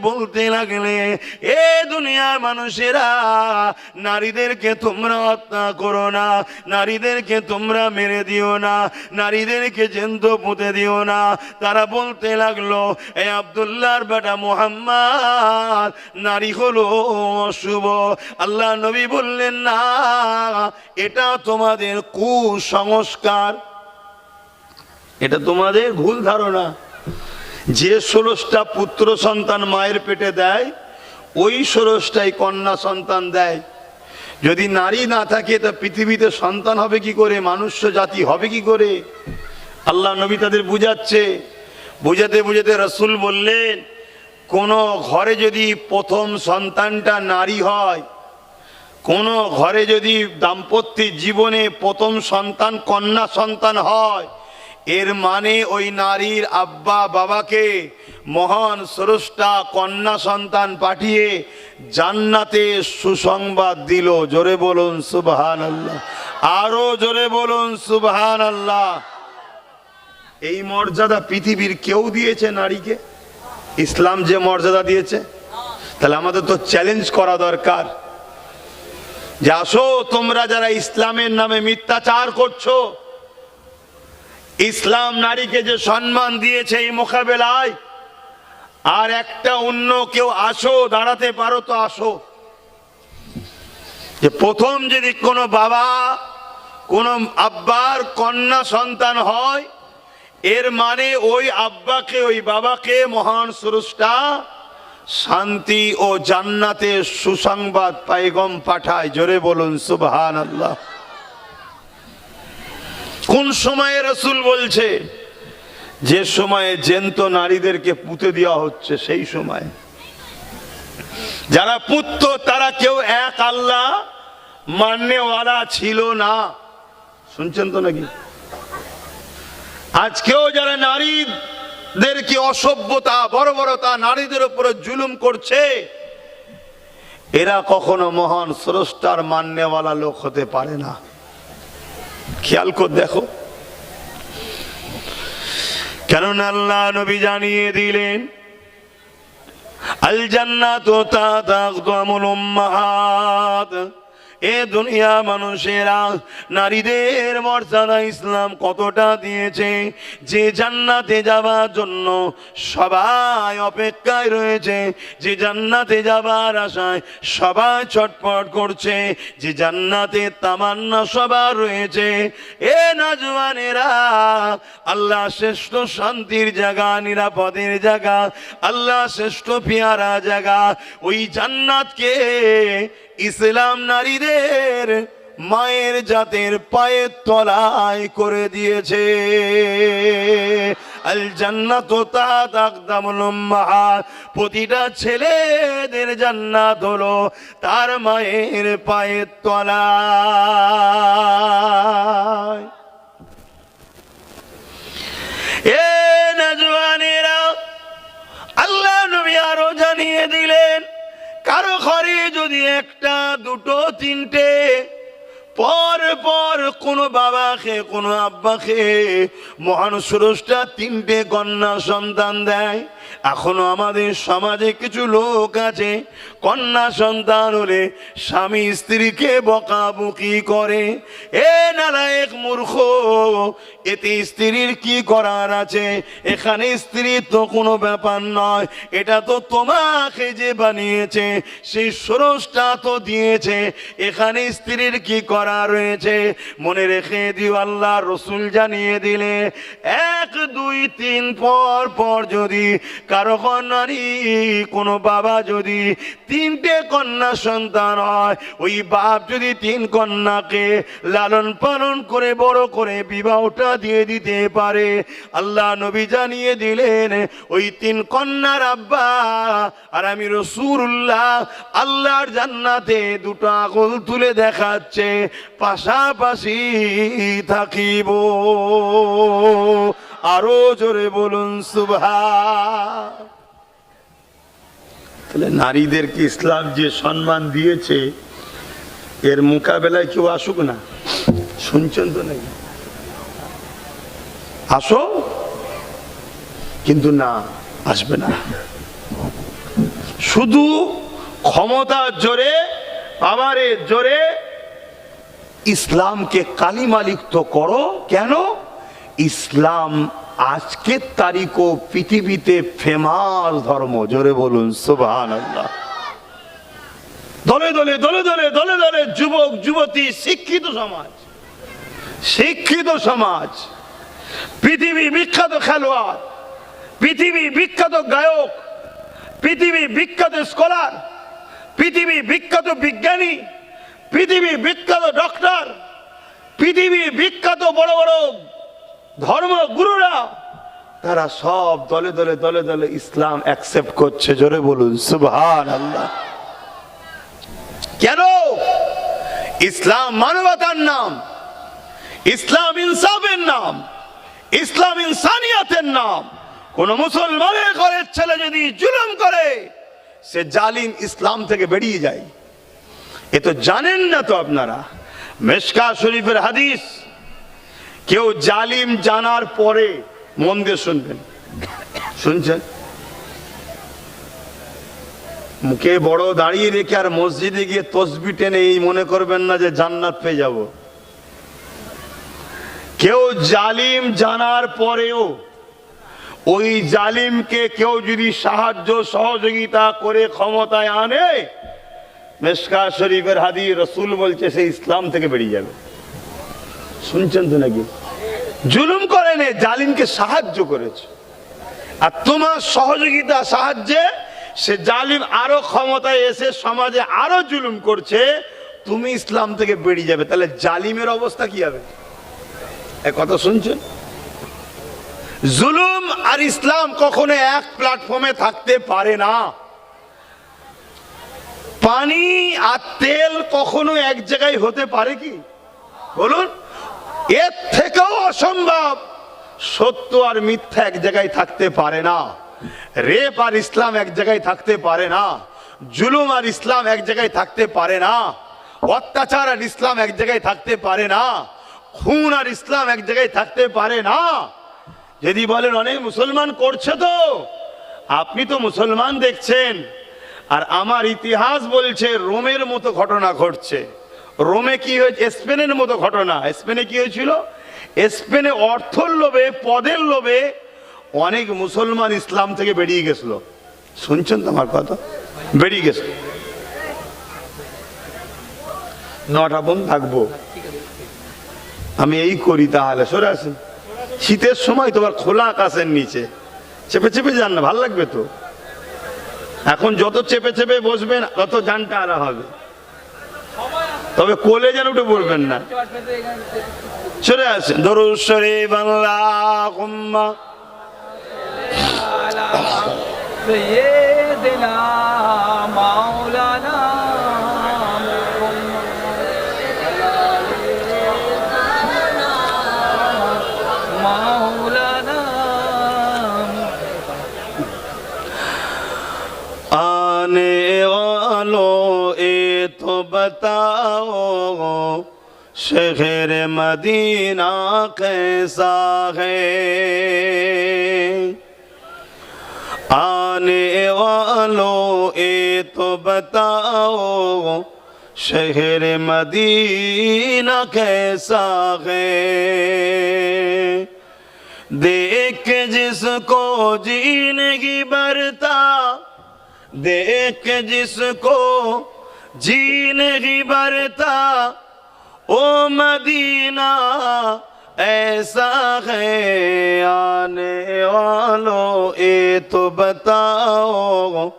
বলতে লাগলে, এ দুনিয়ার মানুষেরা, নারীদেরকে তোমরা হত্যা করো না, নারীদেরকে তোমরা মেরে দিও না, নারীদেরকে জ্যান্ত পুঁতে দিও না। তারা বলতে লাগলো, এ আব্দুল্লাহর বেটা মুহাম্মদ, নারী হলো অশুভ। আল্লাহ নবী বললেন, না, এটা তোমাদের কুসংস্কার, এটা তোমাদের ভুল ধারণা। যে 16টা পুত্র সন্তান মায়ের পেটে দেয়, ওই 16টাই কন্যা সন্তান দেয়। যদি নারী না থাকে তা পৃথিবীতে সন্তান হবে কি করে, মানুষ জাতি হবে কি করে? আল্লাহ নবী তাদের বুঝাচ্ছে। বুঝাতে বুঝাতে রাসূল বললেন, কোন ঘরে যদি প্রথম সন্তানটা নারী হয়, কোন ঘরে যদি দাম্পত্য জীবনে প্রথম সন্তান কন্যা সন্তান হয়, এর মানে ওই নারীর আব্বা বাবাকে মহান স্রষ্টা কন্যা সন্তান পাঠিয়ে জান্নাতে সুসংবাদ দিল। জোরে বলুন সুবহানাল্লাহ, আরো জোরে বলুন সুবহানাল্লাহ। এই মর্যাদা পৃথিবীর কেউ দিয়েছে নারীকে? ইসলাম যে মর্যাদা দিয়েছে, তাহলে আমাদের তো চ্যালেঞ্জ করা দরকার যে আসো, তোমরা যারা ইসলামের নামে মিথ্যাচার করছো, ইসলাম নারীকে যে সম্মান দিয়েছে এই মোকাবেলায়, আর একটা অন্য কেউ আসো, দাঁড়াতে পারো তো আসো। যে প্রথম যদি কোনো বাবা কোন আব্বার কন্যা সন্তান হয়, এর মানে ওই আব্বাকে ওই বাবাকে মহান স্রষ্টা শান্তি ও জান্নাতে সুসংবাদ পায়গম পাঠায়। জোরে বলুন সুবহানাল্লাহ। কোন সময়ে রাসূল বলছে? যে সময়ে জ্যান্ত নারীদেরকে পুঁতে দেওয়া হচ্ছে, সেই সময়। যারা পুত্ত তারা কেউ এক আল্লাহ মাননেওয়ালা ছিল না। শুনছেন তো নাকি? আজকেও যারা নারীদেরকে অসভ্যতা, বর্বরতা, নারীদের উপরে জুলুম করছে, এরা কখনো মহান স্রষ্টার মাননেওয়ালা লোক হতে পারে না। খেয়াল করে দেখো, কেননা আল্লাহ নবী জানিয়ে দিলেন, আল জান্নাতু তাহতা আকদামুল উম্মাহাত। এ দুনিয়া মানুষেরা, নারীদের মর্যাদা ইসলাম কতটা দিয়েছে, যে জান্নাতে যাবার জন্য সবাই অপেক্ষায় রয়েছে, যে জান্নাতে যাবার আশায় সবাই ছটফট করছে, যে জান্নাতে তামান্না সবার রয়েছে। এ নওজওয়ানেরা, আল্লাহ শ্রেষ্ঠ শান্তির জায়গা, নিরাপদের জায়গা, আল্লাহ শ্রেষ্ঠ পেয়ারা জায়গা, ওই জান্নাতকে ইসলাম নারীদের মায়ের জাতের পায়ের তলায় করে দিয়েছে। আল জান্নাতু তাহতা আকদামুল উম্মাহাত। প্রতিটা ছেলেদের জান্নাত হলো তার মায়ের পায়ের তলায়। এ নওজওয়ানেরা, আল্লাহ নবী আরো জানিয়ে দিলেন, কারো ঘরে যদি একটা, দুটো, তিনটে পর পর কোনো বাবাকে কোনো আব্বাকে মহান স্রষ্টা তিনটে কন্যা সন্তান দেয়। এখনো আমাদের সমাজে কিছু লোক আছে, কন্যা সন্তান হলে স্বামী স্ত্রীকে বকাবকি করে। এ নালায়েক মূর্খ, এতে স্ত্রীর কি করার আছে? এখানে স্ত্রী তো কোনো ব্যাপার নয়, এটা তো তোমাকে যে বানিয়েছে সেই স্রষ্টা তো দিয়েছে, এখানে স্ত্রীর কি করা রয়েছে? মনে রেখে দিও, আল্লাহ রসুল জানিয়ে দিলে, 1, 2, 3 পর পর যদি কারো নারী কোনো বাবা যদি তিনটে কন্যা সন্তান হয়, ওই বাপ যদি 3 কন্যাকে লালন পালন করে বড় করে বিবাহটা দিয়ে দিতে পারে, আল্লাহ নবী জানিয়ে দিলেন, ওই 3 কন্যার আব্বা আর আমি রাসূলুল্লাহ আল্লাহর জান্নাতে 2টো আঙুল তুলে দেখাচ্ছে, পাশাপাশি থাকিব। আরো জোরে বলুন সুবহান। তাহলে নারীদেরকে ইসলাম যে সম্মান দিয়েছে, এর মোকাবেলায় কেউ আসুক না। শুনছেন তো নাকি? আসো, কিন্তু না, আসবে না। শুধু ক্ষমতার জোরে, পাওয়ারের জোরে ইসলামকে কালিমালিপ্ত করো। কেন? ইসলাম আজকের তারিখও পৃথিবীতে ফেমাস ধর্ম। জোরে বলুন সুবহানাল্লাহ। দলে দলে দলে দলে দলে দলে যুবক যুবতী, শিক্ষিত সমাজ, শিক্ষিত সমাজ, পৃথিবী বিখ্যাত খেলোয়াড়, পৃথিবী বিখ্যাত গায়ক, পৃথিবী বিখ্যাত স্কলার, পৃথিবী বিখ্যাত বিজ্ঞানী, পৃথিবী বিখ্যাত ডক্টর, পৃথিবী বিখ্যাত বড় বড় ধর্মগুরুরা, তারা সব দলে দলে দলে দলে ইসলাম অ্যাকসেপ্ট করছে। জোরে বলুন সুবহানাল্লাহ। কেন? ইসলাম মানবতার নাম, ইসলাম ইনসাফের নাম, ইসলাম ইনসানিয়াতের নাম। কোন মুসলমানের ঘরের ছেলে যদি জুলুম করে, সে জালিম ইসলাম থেকে বেরিয়ে যায়। এ তো জানেন না তো আপনারা। মিশকাত শরীফের হাদিস, কেউ জালিম জানার পরে, মন দিয়ে শুনবেন, শুনছেন? মুখে বড় দাঁড়িয়ে রেখে আর মসজিদে গিয়ে তসবি টেনে এই মনে করবেন না যে জান্নাত পেয়ে যাব। কেউ জালিম জানার পরেও ওই জালিমকে কেউ যদি সাহায্য সহযোগিতা করে ক্ষমতায় আনে, মিশকাত শরীফের হাদিস, রাসূল বলছে সে ইসলাম থেকে বেরিয়ে যাবে। শুনছেন তো নাকি? জুলুম করেনি, জালিমকে সাহায্য করেছে, আর তোমার সহযোগিতা সাহায্যে সে জালিম আরো ক্ষমতায় এসে সমাজে আরো জুলুম করছে, তুমি ইসলাম থেকে বেরিয়ে যাবে। তাহলে জালিমের অবস্থা কি হবে? এ কথা শুনছেন? জুলুম আর ইসলাম কখনো এক প্ল্যাটফর্মে থাকতে পারে না। পানি আর তেল কখনো এক জায়গায় হতে পারে কি? বলুন। এর থেকেও অসম্ভব। সত্য আর মিথ্যা এক জায়গায় থাকতে পারে না। রেপ আর ইসলাম এক জায়গায় থাকতে পারে না। জুলুম আর ইসলাম এক জায়গায় থাকতে পারে না। অত্যাচার আর ইসলাম এক জায়গায় থাকতে পারে না। খুন আর ইসলাম এক জায়গায় থাকতে পারে না। যদি বলেন অনেক মুসলমান করছে, তো আপনি তো মুসলমান দেখছেন, আর আমার ইতিহাস বলছে রোমের মতো ঘটনা ঘটছে। রোমে কি হয়েছে? স্পেনের মতো ঘটনা। স্পেনে কি হয়েছিল? স্পেনে অর্থের লোভে, পদের লোভে অনেক মুসলমান ইসলাম থেকে বেরিয়ে গেছিল। শুনছেন তো আমার কথা? বেরিয়ে গেছে। 9টা বোন থাকবো, আমি এই করি। তাহলে সরে আসেন। শীতের সময় তোমার খোলা আকাশের নিচে চেপে চেপে যান না, ভাল লাগবে তো। এখন যত চেপে চেপে বসবেন তত জানটা আনা হবে, তবে কোলে যেন উঠে পড়বেন না। সরে আসেন। দরুদ শরীফ আল্লাহুম্মা সাইয়্যিদিনা মাওলানা आने वालों ए तो बताओ शहर मदीना कैसा है। आने वालों ए तो बताओ शहर मदीना कैसा है। देख जिसको जिंदगी भरता, देख जिसको जिंदगी भरता, ओ मदीना ऐसा है। आने वालों ये तो बताओ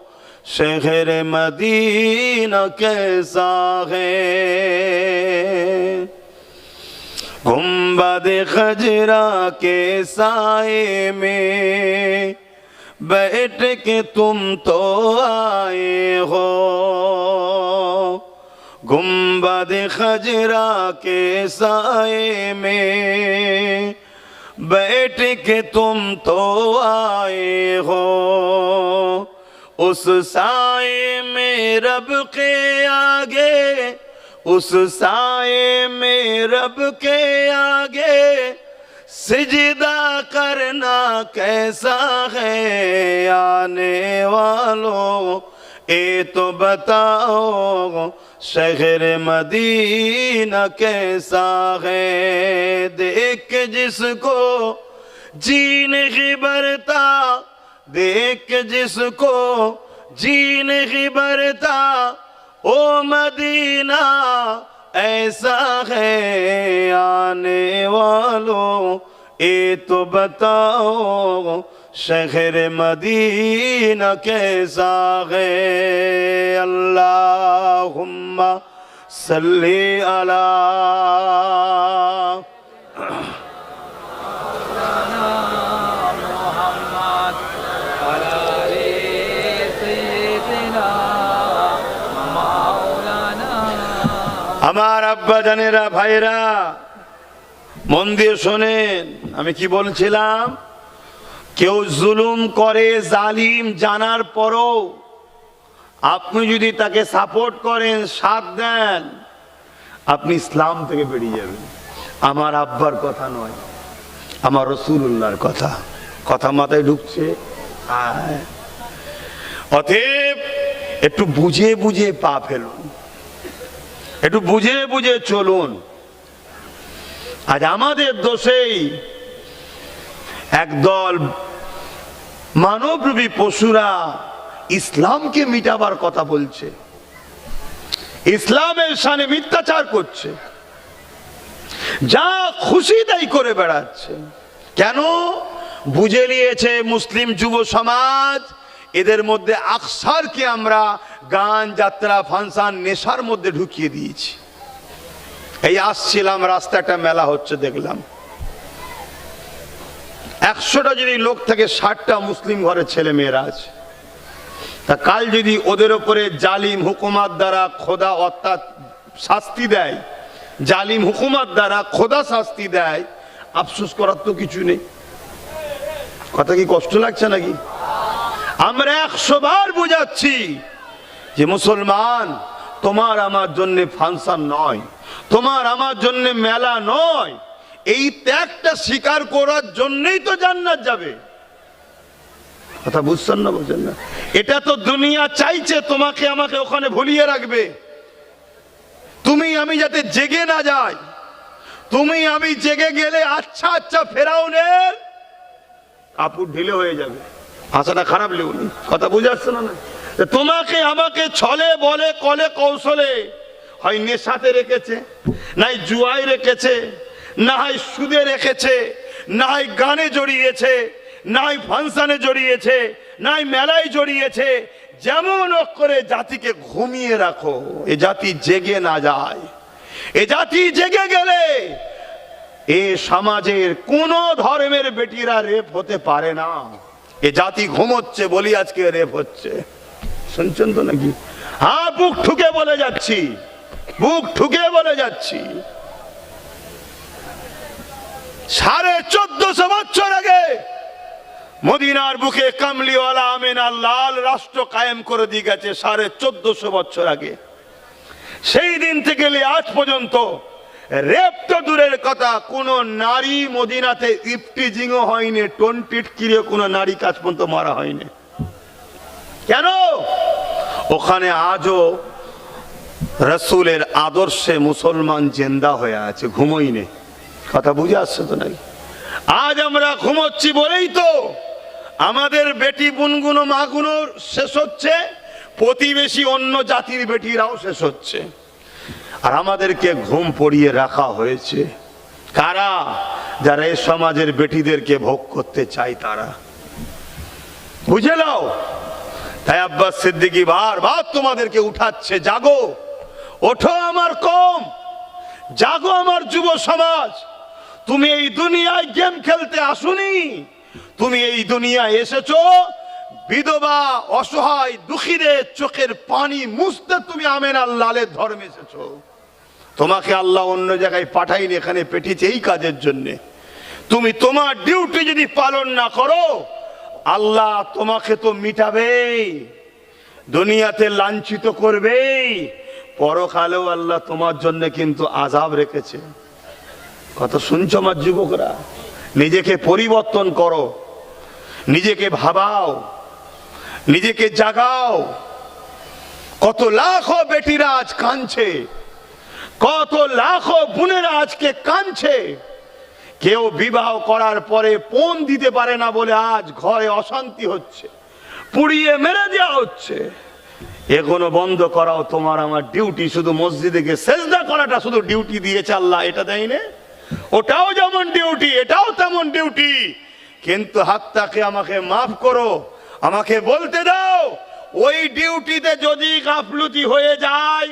शहर मदीना कैसा है। गुंबद खजरा के साए में बैठ के तुम तो आए हो। गुंबद खजरा के साए में बैठ के तुम तो आए हो। उस साए में रब के आगे, उस साए में रब के आगे सिजदा करना कैसा है आने वालों ये तो बताओ शहर मदीना कैसा है। देख के जिसको जी नहीं भरता, देख के जिसको जी नहीं भरता, ओ मदीना ऐसा है आने वालों ये तो बताओ शहर मदीना कैसा है। अल्लाहुम्मा सल्ली अला আমার আব্বা জানেরা ভাইরা মন দিয়ে শোনেন, আমি কি বলছিলাম? কেউ জুলুম করে জালিম জানার পরও আপনি যদি তাকে সাপোর্ট করেন, সাথ দেন, আপনি ইসলাম থেকে বেরিয়ে যাবেন। আমার আব্বার কথা নয়, আমার রাসূলুল্লাহর কথা। কথা মাথায় ঢুকছে? অতএব একটু বুঝে বুঝে পা ফেলুন, একটু বুঝে বুঝে চলুন। আজ আমাদের দোষেই একদল মানবরূপী পশুরা ইসলামকে মিটাবার কথা বলছে, ইসলামের শানে মিথ্যাচার করছে, যা খুশি তাই করে বেড়াচ্ছে। কেন? বুঝে নিয়েছে মুসলিম যুব সমাজ এদের মধ্যে আকসারকে আমরা গান, যাত্রা, ফাংশন, নেশার মধ্যে ঢুকিয়ে দিয়েছি। এই আসছিলাম, রাস্তায় একটা মেলা হচ্ছে, দেখলাম 100টা যদি লোক থাকে 60টা মুসলিম ঘরের ছেলে মেয়েরা আছে। তা কাল যদি ওদের উপরে জালিম হুকুমাত দ্বারা খোদা অর্থাৎ শাস্তি দেয়, জালিম হুকুমাত দ্বারা খোদা শাস্তি দেয়, আফসোস করার তো কিছু নেই। কথা কি কষ্ট লাগছে নাকি? আমরা 100 বার বুঝাচ্ছি যে মুসলমান, তোমার আমার জন্য ফাংশন নয়, তোমার আমার জন্য মেলা নয়, এই ত্যাগটা স্বীকার করার জন্যই তো জান্নাত যাবে। কথা বুঝছেন না? বুঝছেন না? এটা তো দুনিয়া চাইছে তোমাকে আমাকে ওখানে ভুলিয়ে রাখবে, তুমি আমি যাতে জেগে না যাই। তুমি আমি জেগে গেলে আচ্ছা আচ্ছা ফেরাউনের কাপড় ঢিলে হয়ে যাবে। ভাষাটা খারাপ লেগুনি, কথা বুঝে আসছে না? তোমাকে আমাকে ছলে বলে কলে কৌশলে হয় নেশাতে রেখেছে, নাই জুয়ায় রেখেছে, না হয় সুদে রেখেছে, না হয় গানে জড়িয়েছে, নাই ফাংশনে জড়িয়েছে, নাই মেলায় জড়িয়েছে। যেমন করে জাতিকে ঘুমিয়ে রাখো, এ জাতি জেগে না যায়। এ জাতি জেগে গেলে এ সমাজের কোন ধর্মের বেটিরা রেপ হতে পারে না। এ জাতি ঘুমোচ্ছে বলি আজকে রেপ হচ্ছে। শুনছেন তো নাকি? হ্যাঁ, বুক ঠুকে বলে যাচ্ছি, বুক ঠুকে বলে যাচ্ছি। 1450 বছর আগে মদিনার বুকে কামলিওয়ালা আমিনা লাল রাষ্ট্র কায়েম করে দিয়ে গেছে। 1450 বছর আগে। সেই দিন থেকে আজ পর্যন্ত রেপ তো দূরের কথা, কোন নারী মদিনাতে ইফটিজিংও হয়নি, টিটকিরিও কোন নারী কাজ পর্যন্ত মারা হয়নি। কেন? ওখানে আজও রাসূলের আদর্শে মুসলমান জিন্দা হয়ে আছে, ঘুমোয়নি। কথা বুঝে আসছে তো নাকি? আজ আমরা ঘুমোচ্ছি বলেই তো আমাদের বেটি বোনগুলো মাগুলো শেষ হচ্ছে, প্রতিবেশী অন্য জাতির বেটিরাও শেষ হচ্ছে। আর আমাদেরকে ঘুম পড়িয়ে রাখা হয়েছে কারা? যারা এই সমাজের বেটিদেরকে ভোগ করতে চায় তারা। বুঝে নাও। তাই আব্বাস সিদ্দিকী বারবার তোমাদেরকে উঠাচ্ছে, জাগো, ওঠো আমার কম, জাগো আমার যুব সমাজ। তুমি এই দুনিয়ায় গেম খেলতে আসুনি, তুমি এই দুনিয়ায় এসেছো বিধবা, অসহায়, দুঃখীদের চোখের পানি মুছতে। তুমি আমিনার লালের ধর্মে এসেছো। তোমাকে আল্লাহ অন্য জায়গায় পাঠাইনি, এখানে পেঠিয়েছে এই কাজের জন্য। তুমি তোমার ডিউটি যদি পালন না করো, আল্লাহ তোমাকে তো মিটাবেই, দুনিয়াতে লাঞ্ছিত করবেই, পরকালেও আল্লাহ তোমার জন্য কিন্তু আযাব রেখেছে। কথা শুনছো আমার যুবকরা? নিজেকে পরিবর্তন করো, নিজেকে ভাবাও, নিজেকে জাগাও। কত লাখো বেটিরা আজ কাঁদছে, কত লাখো বোনেরা আজকে কাঁদছে। কেউ বিবাহ করার পরে পণ দিতে পারে না বলে আজ ঘরে অশান্তি হচ্ছে, পুড়িয়ে মেরে দেওয়া হচ্ছে। এগুলো বন্ধ করাও তোমার আমার ডিউটি। শুধু মসজিদে গিয়ে সেজদা করাটা শুধু ডিউটি দিয়েছে আল্লাহ, এটা দেয় না? ওটাও যেমন ডিউটি, এটাও তেমন ডিউটি। কিন্তু হাতটাকে আমাকে মাফ করো, আমাকে বলতে দাও, ওই ডিউটিতে যদি গাফলতি হয়ে যায়,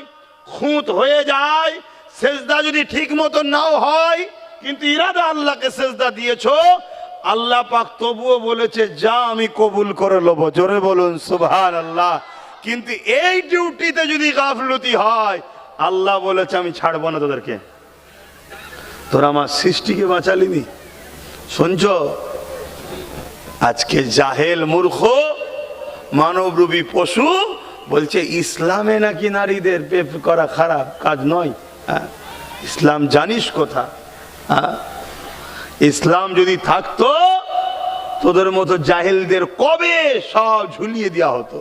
খুঁত হয়ে যায়, সেজদা যদি ঠিক মতো নাও হয়, কিন্তু ইরাদা আল্লাহকে সেজদা দিয়েছো, আল্লাহ পাক তবুও বলেছে যা আমি কবুল করে নেব। জোরে বলুন সুবহানাল্লাহ। কিন্তু এই ডিউটিতে যদি গাফলতি হয়, আল্লাহ বলেছে আমি ছাড়বো না তোদেরকে। তোরা আমার সৃষ্টিকে বাঁচালিনি। শুনছ, আজকে জাহেল মূর্খ মানবরূপী পশু বলছে ইসলামে নাকি নারীদের পেপ করা খারাপ কাজ নয়। ইসলাম জানিস কোথা? ইসলাম যদি থাকতো তোদের মতো জাহেলদের কবে সব ঝুলিয়ে দেওয়া হতো,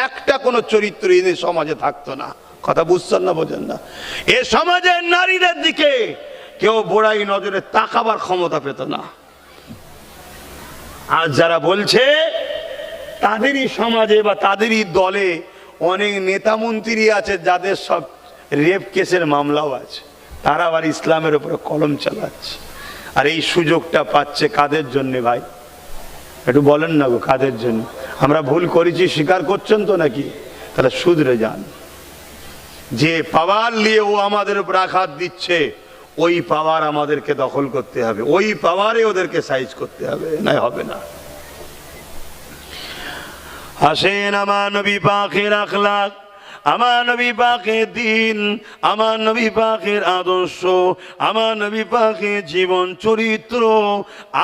একটা কোনো চরিত্র এদের সমাজে থাকতো না। কথা বুঝছেন না, বোঝেন না? এ সমাজের নারীদের দিকে কেউ বড়াই নজরে তাকাবার ক্ষমতা পেত না। আর যারা বলছে তাদেরই সমাজে বা তাদেরই দলে অনেক নেতা মন্ত্রী আছে যাদের সব রেপ কেসের মামলাও আছে, তারা আবার ইসলামের উপরে কলম চালাচ্ছে। আর এই সুযোগটা পাচ্ছে কাদের জন্য ভাই? একটু বলেন না গো, কাদের জন্য? আমরা ভুল করেছি স্বীকার করছেন তো নাকি? তাহলে শুধরে যান। যে পাওয়ার নিয়ে ও আমাদের উপর আঘাত দিচ্ছে, ওই পাওয়ার আমাদেরকে দখল করতে হবে, ওই পাওয়ারে ওদেরকে সাইজ করতে হবে, নাই হবে না। আসেন আমার নবী পাকের আখলাক, আমার নবী পাকের দিন, আমার নবী পাকের আদর্শ, আমার নবী পাকের জীবন চরিত্র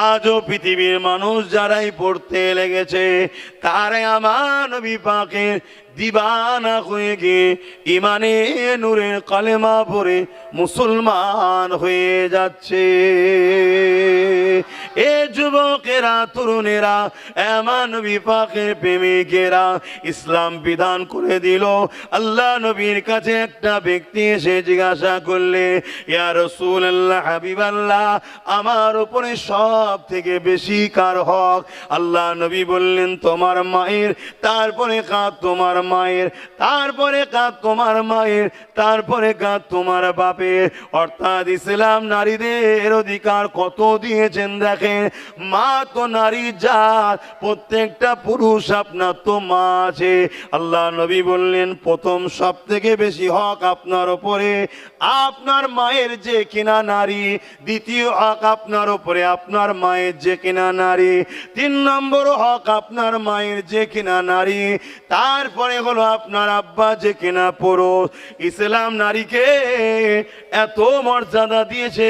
আজও পৃথিবীর মানুষ যারাই পড়তে লেগেছে, তারাই আমার নবী পাকের দিবানা হয়ে গিয়ে ইমানে নূরের কালেমা পড়ে মুসলমান হয়ে যাচ্ছে। এ যুবকেরা, তরুণেরা, আমার নবী পাকের প্রেমিকেরা, ইসলাম বিধান করে দিল। আল্লাহ নবীর কাছে একটা ব্যক্তি এসে জিজ্ঞাসা করলে, ইয়া রাসূলুল্লাহ, হাবিবাল্লাহ, আমার উপরে সব থেকে বেশি কার হক? আল্লাহ নবী বললেন তোমার মায়ের, তারপরে কাঁদ তোমার মায়ের, তারপরে কাঁদ তোমার মায়ের, তারপরে কাঁদ তোমার বাপের। অর্থাৎ ইসলাম নারীদের অধিকার কত দিয়েছেন দেখেন। মা তো নারী জাত, প্রত্যেকটা পুরুষ আপনার তো মা আছে। আল্লাহ নবী বললেন প্রথম সব থেকে বেশি হক আপনার উপরে আপনার মায়ের যে কিনা নারী, দ্বিতীয় হক আপনার উপরে আপনার মায়ের যে কিনা নারী, 3 নম্বর হক আপনার মায়ের যে কিনা নারী, তারপরে হলো আপনার আব্বা যে কিনা পুরুষ। ইসলাম নারীকে এত মর্যাদা দিয়েছে,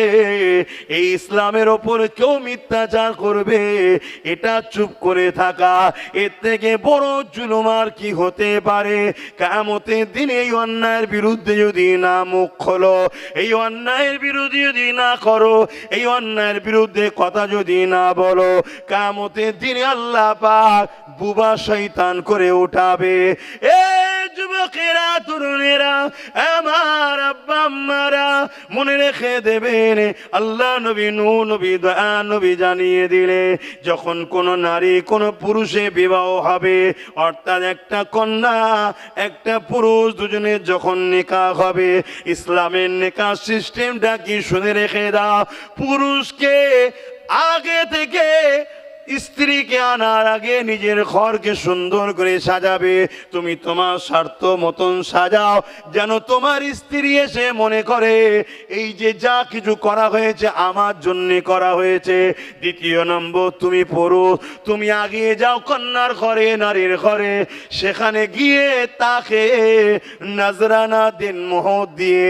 এই ইসলামের ওপর কেউ মিথ্যাচার করবে এটা চুপ করে থাকা, এর থেকে বড় জুলুম আর কি হতে পারে? কিয়ামতের দিন এই অন্যায়ের বিরুদ্ধে যদি না মুখ খোলো, এই অন্যায়ের বিরুদ্ধে যদি না করো, এই অন্যায়ের বিরুদ্ধে কথা যদি না বলো, কিয়ামতের দিনে আল্লাহ পাক বুবা শয়তান করে উঠাবে। এ যুবকেরা, তরুণেরা, আমার আব্বা আম্মারা, মনে রেখে দেবেন, আল্লাহ নবী, নূহ নবী, দয়া নবী জানিয়ে দিলে যখন কোন নারী কোন পুরুষে বিবাহ হবে, অর্থাৎ একটা কন্যা একটা পুরুষ দুজনের যখন নিকাহ হবে, ইসলামের নিকাহ সিস্টেমটা কি শুনে রেখে দাও। পুরুষকে আগে থেকে স্ত্রীকে আনার আগে নিজের ঘরকে সুন্দর করে সাজাবে। তুমি তোমার স্বার্থ মতন সাজাও, যেন তোমার স্ত্রী এসে মনে করে এই যে যা কিছু করা হয়েছে আমার জন্য করা হয়েছে। দ্বিতীয় নম্বর, তুমি পুরুষ, তুমি আগিয়ে যাও কন্যার ঘরে, নারীর ঘরে, সেখানে গিয়ে তাকে নজরানা দিন, মোহর দিয়ে,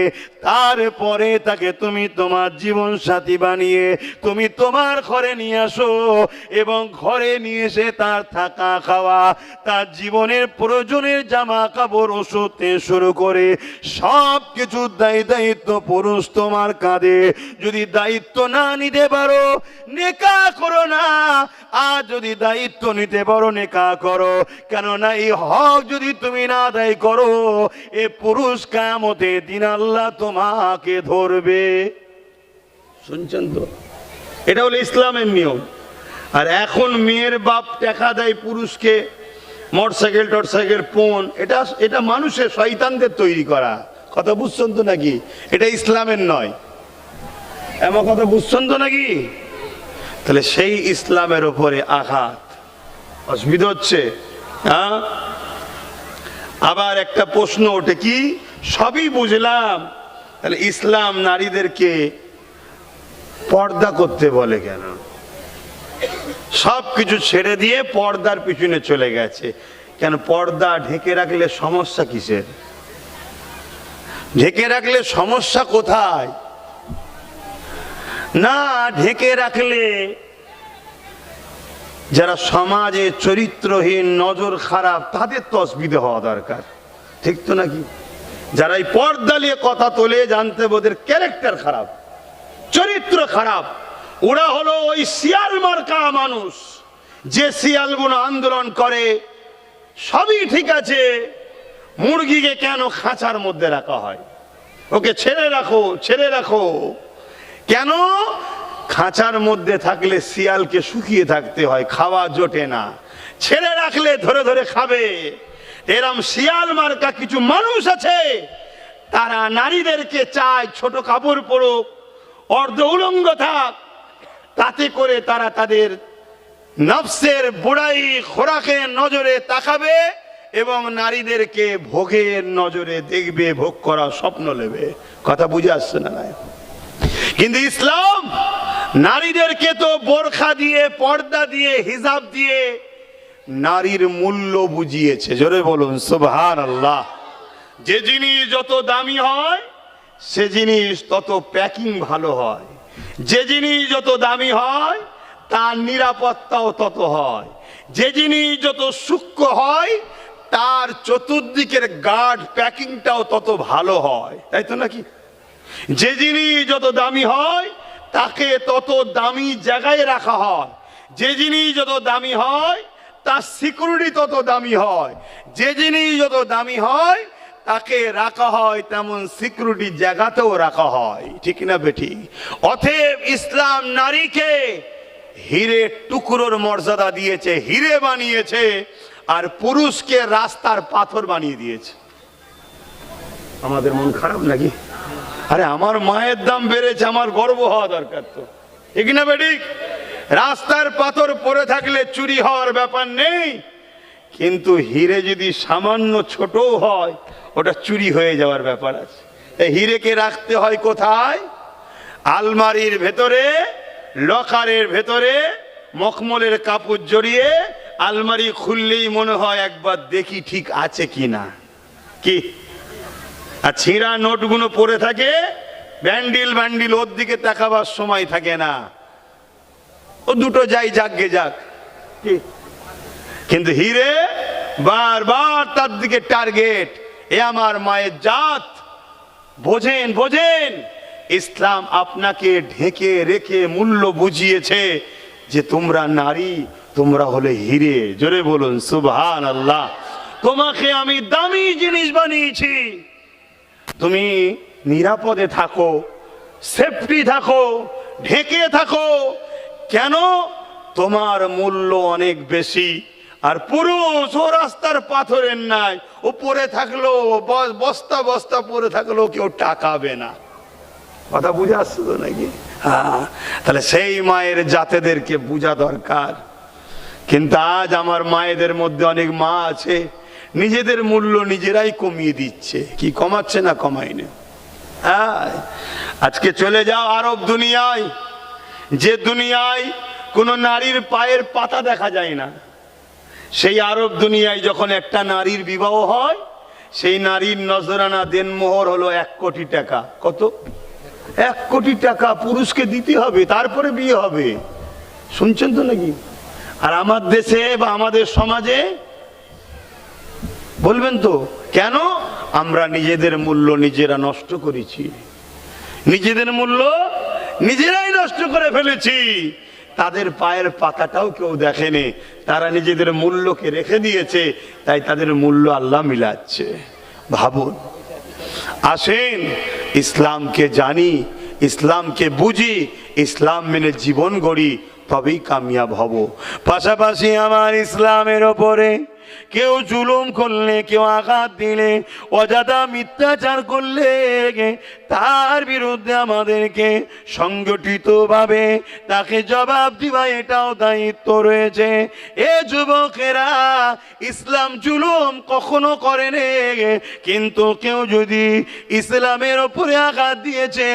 তারপরে তাকে তুমি তোমার জীবন সাথী বানিয়ে তুমি তোমার ঘরে নিয়ে আসো এবং এবং ঘরে নিয়ে এসে তার থাকা খাওয়া, তার জীবনের প্রয়োজনের জামা কাপড়, ওষুধ থেকে শুরু করে সব কিছুর দায়িত্ব পুরুষ তোমার কাঁধে। যদি দায়িত্ব না নিতে পারো নেকা করো না, আর যদি দায়িত্ব নিতে পারো নেকা করো। কেননা এই হক যদি তুমি না আদায় করো, এ পুরুষ কিয়ামতের দিন আল্লাহ তোমাকে ধরবে। শুনছেন তো? এটা হলো ইসলামের নিয়ম। আর এখন মেয়ের বাপ টাকা দেয় পুরুষকে, মোটরসাইকেল টরসাইকেল ফোন, এটা মানুষের শয়তানদের তৈরি করা কথা, বুঝছেন তো নাকি? এটা ইসলামের নয়, এমন কথা বুঝছেন তো নাকি? তাহলে সেই ইসলামের উপরে আঘাত, অসুবিধা হচ্ছে। হ্যাঁ, আবার একটা প্রশ্ন ওঠে, কি সবই বুঝলাম, তাহলে ইসলাম নারীদেরকে পর্দা করতে বলে কেন? সব কিছু ছেড়ে দিয়ে পর্দার পিছনে চলে গেছে কেন? পর্দা ঢেকে রাখলে সমস্যা কিসের? ঢেকে রাখলে সমস্যা কোথায়? না, ঢেকে রাখলে যারা সমাজে চরিত্রহীন, নজর খারাপ, তাদের তো অসুবিধা হওয়া দরকার, ঠিক তো নাকি? যারা এই পর্দা নিয়ে কথা তোলে, জানতে ওদের ক্যারেক্টার খারাপ, চরিত্র খারাপ। ওরা হলো ওই শিয়াল মার্কা মানুষ, যে শিয়ালগুলো আন্দোলন করে সবই ঠিক আছে, মুরগিকে কেন খাঁচার মধ্যে রাখা হয়? ওকে ছেড়ে রাখো, ছেড়ে রাখো। কেন? খাঁচার মধ্যে থাকলে শিয়ালকে শুকিয়ে থাকতে হয়, খাওয়া জোটে না। ছেড়ে রাখলে ধরে ধরে খাবে। এরম শিয়াল মার্কা কিছু মানুষ আছে, তারা নারীদেরকে চায় ছোট কাপড় পরুক, অর্ধ উলঙ্গ থাক, তাতে করে তারা তাদের নফসের বুড়াই খোরাকের নজরে তাকাবে এবং নারীদেরকে ভোগের নজরে দেখবে, ভোগ করা স্বপ্ন নেবে। কথা বুঝে আসছে না? কিন্তু ইসলাম নারীদেরকে তো বোরখা দিয়ে, পর্দা দিয়ে, হিজাব দিয়ে নারীর মূল্য বুঝিয়েছে। জোরে বলুন সুবহানাল্লাহ। যে জিনিস যত দামি হয় সে জিনিস তত প্যাকিং ভালো হয়, যে জিনিস যত দামি হয় তার নিরাপত্তাও তত হয়, যে জিনিস যত সূক্ষ্ম হয় তার চতুর্দিকের গার্ড প্যাকিংটাও তত ভালো হয়, তাই তো নাকি? যে জিনিস যত দামি হয় তাকে তত দামি জায়গায় রাখা হয়, যে জিনিস যত দামি হয় তার সিকিউরিটি তত দামি হয়, যে জিনিস যত দামি হয় তাকে রাখা হয় তেমন সিকিউরিটি জায়গাতেও রাখা হয়, ঠিক না বেটি? অতএব ইসলাম নারীকে হীরে টুকরোর মর্যাদা দিয়েছে, হীরে বানিয়েছে, আর পুরুষকে রাস্তার পাথর বানিয়ে দিয়েছে। আমাদের মন খারাপ নাকি? আরে আমার মায়ের দাম বেড়েছে, আমার গর্ব হওয়া দরকার তো, ঠিক না বেটি? রাস্তার পাথর পড়ে থাকলে চুরি হওয়ার ব্যাপার নেই, কিন্তু হীরে যদি সামান্য ছোট হয় ওটা চুরি হয়ে যাওয়ার ব্যাপার আছে। হীরেকে রাখতে হয় কোথায়? আলমারির ভেতরে, লকারের ভেতরে, মখমলের কাপড় জড়িয়ে আলমারি খুললেই মনে হয় একবার দেখি ঠিক আছে কিনা, কি? আর ছিঁড়া নোটগুলো পড়ে থাকে ব্যান্ডিল ব্যান্ডিল, ওর দিকে তাকাবার সময় থাকে না, ও দুটো যাই যাকগে যাক, কি? কিন্তু হীরে বারবার তার দিকে টার্গেট। এ আমার মায়ের জাত, বোঝেন বোঝেন, ইসলাম আপনাকে ঢেকে রেখে মূল্য বুঝিয়েছে যে তোমরা নারী, তোমরা হলে হীরে। জোরে বলুন সুবহানাল্লাহ। তোমাকে আমি দামি জিনিস বানিয়েছি, তুমি নিরাপদে থাকো, সেফটি থাকো, ঢেকে থাকো। কেন? তোমার মূল্য অনেক বেশি। আর পুরুষ ও রাস্তার পাথরের নাই, ও পরে থাকলো, বস্তা বস্তা পরে থাকলো, কেউ টাকাবে না। কথা বুঝে আসছে তো নাকি? হ্যাঁ, তাহলে সেই মায়ের জাতেদেরকে বোঝা দরকার। কিন্তু আজ আমার মায়েদের মধ্যে অনেক মা আছে নিজেদের মূল্য নিজেরাই কমিয়ে দিচ্ছে। কি কমাচ্ছে না কমাইনি? হ্যাঁ, আজকে চলে যাও আরব দুনিয়ায়, যে দুনিয়ায় কোনো নারীর পায়ের পাতা দেখা যায় না, সেই আরব দুনিয়ায় যখন একটা নারীর বিবাহ হয়, সেই নারীর নজরানা দেনমোহর হলো 1 কোটি টাকা। কত? 1 কোটি টাকা পুরুষকে দিতে হবে, তারপরে বিয়ে হবে। শুনছেন তো নাকি? আর আমার দেশে বা আমাদের সমাজে বলবেন তো কেন? আমরা নিজেদের মূল্য নিজেরা নষ্ট করেছি, নিজেদের মূল্য নিজেরাই নষ্ট করে ফেলেছি। তাদের পায়ের পাতাটাও কেউ দেখেনি, তারা নিজেদের মূল্যকে রেখে দিয়েছে, তাই তাদের মূল্য আল্লাহ মিলাচ্ছে। ভাবুন, আসেন ইসলামকে জানি, ইসলামকে বুঝি, ইসলাম মেনে জীবন গড়ি, তবেই কামিয়াব হব। পাশাপাশি আমার ইসলামের ওপরে কেউ জুলুম করলে, কেউ আঘাত দিলে, অযথা মিথ্যাচার করলে, তার বিরুদ্ধে আমাদেরকে সংগঠিতভাবে তাকে জবাব দিবা, এটাও দায়িত্ব রয়েছে। এ যুবকেরা, ইসলাম জুলুম কখনো করেনি, কিন্তু কেউ যদি ইসলামের ওপরে আঘাত দিয়েছে,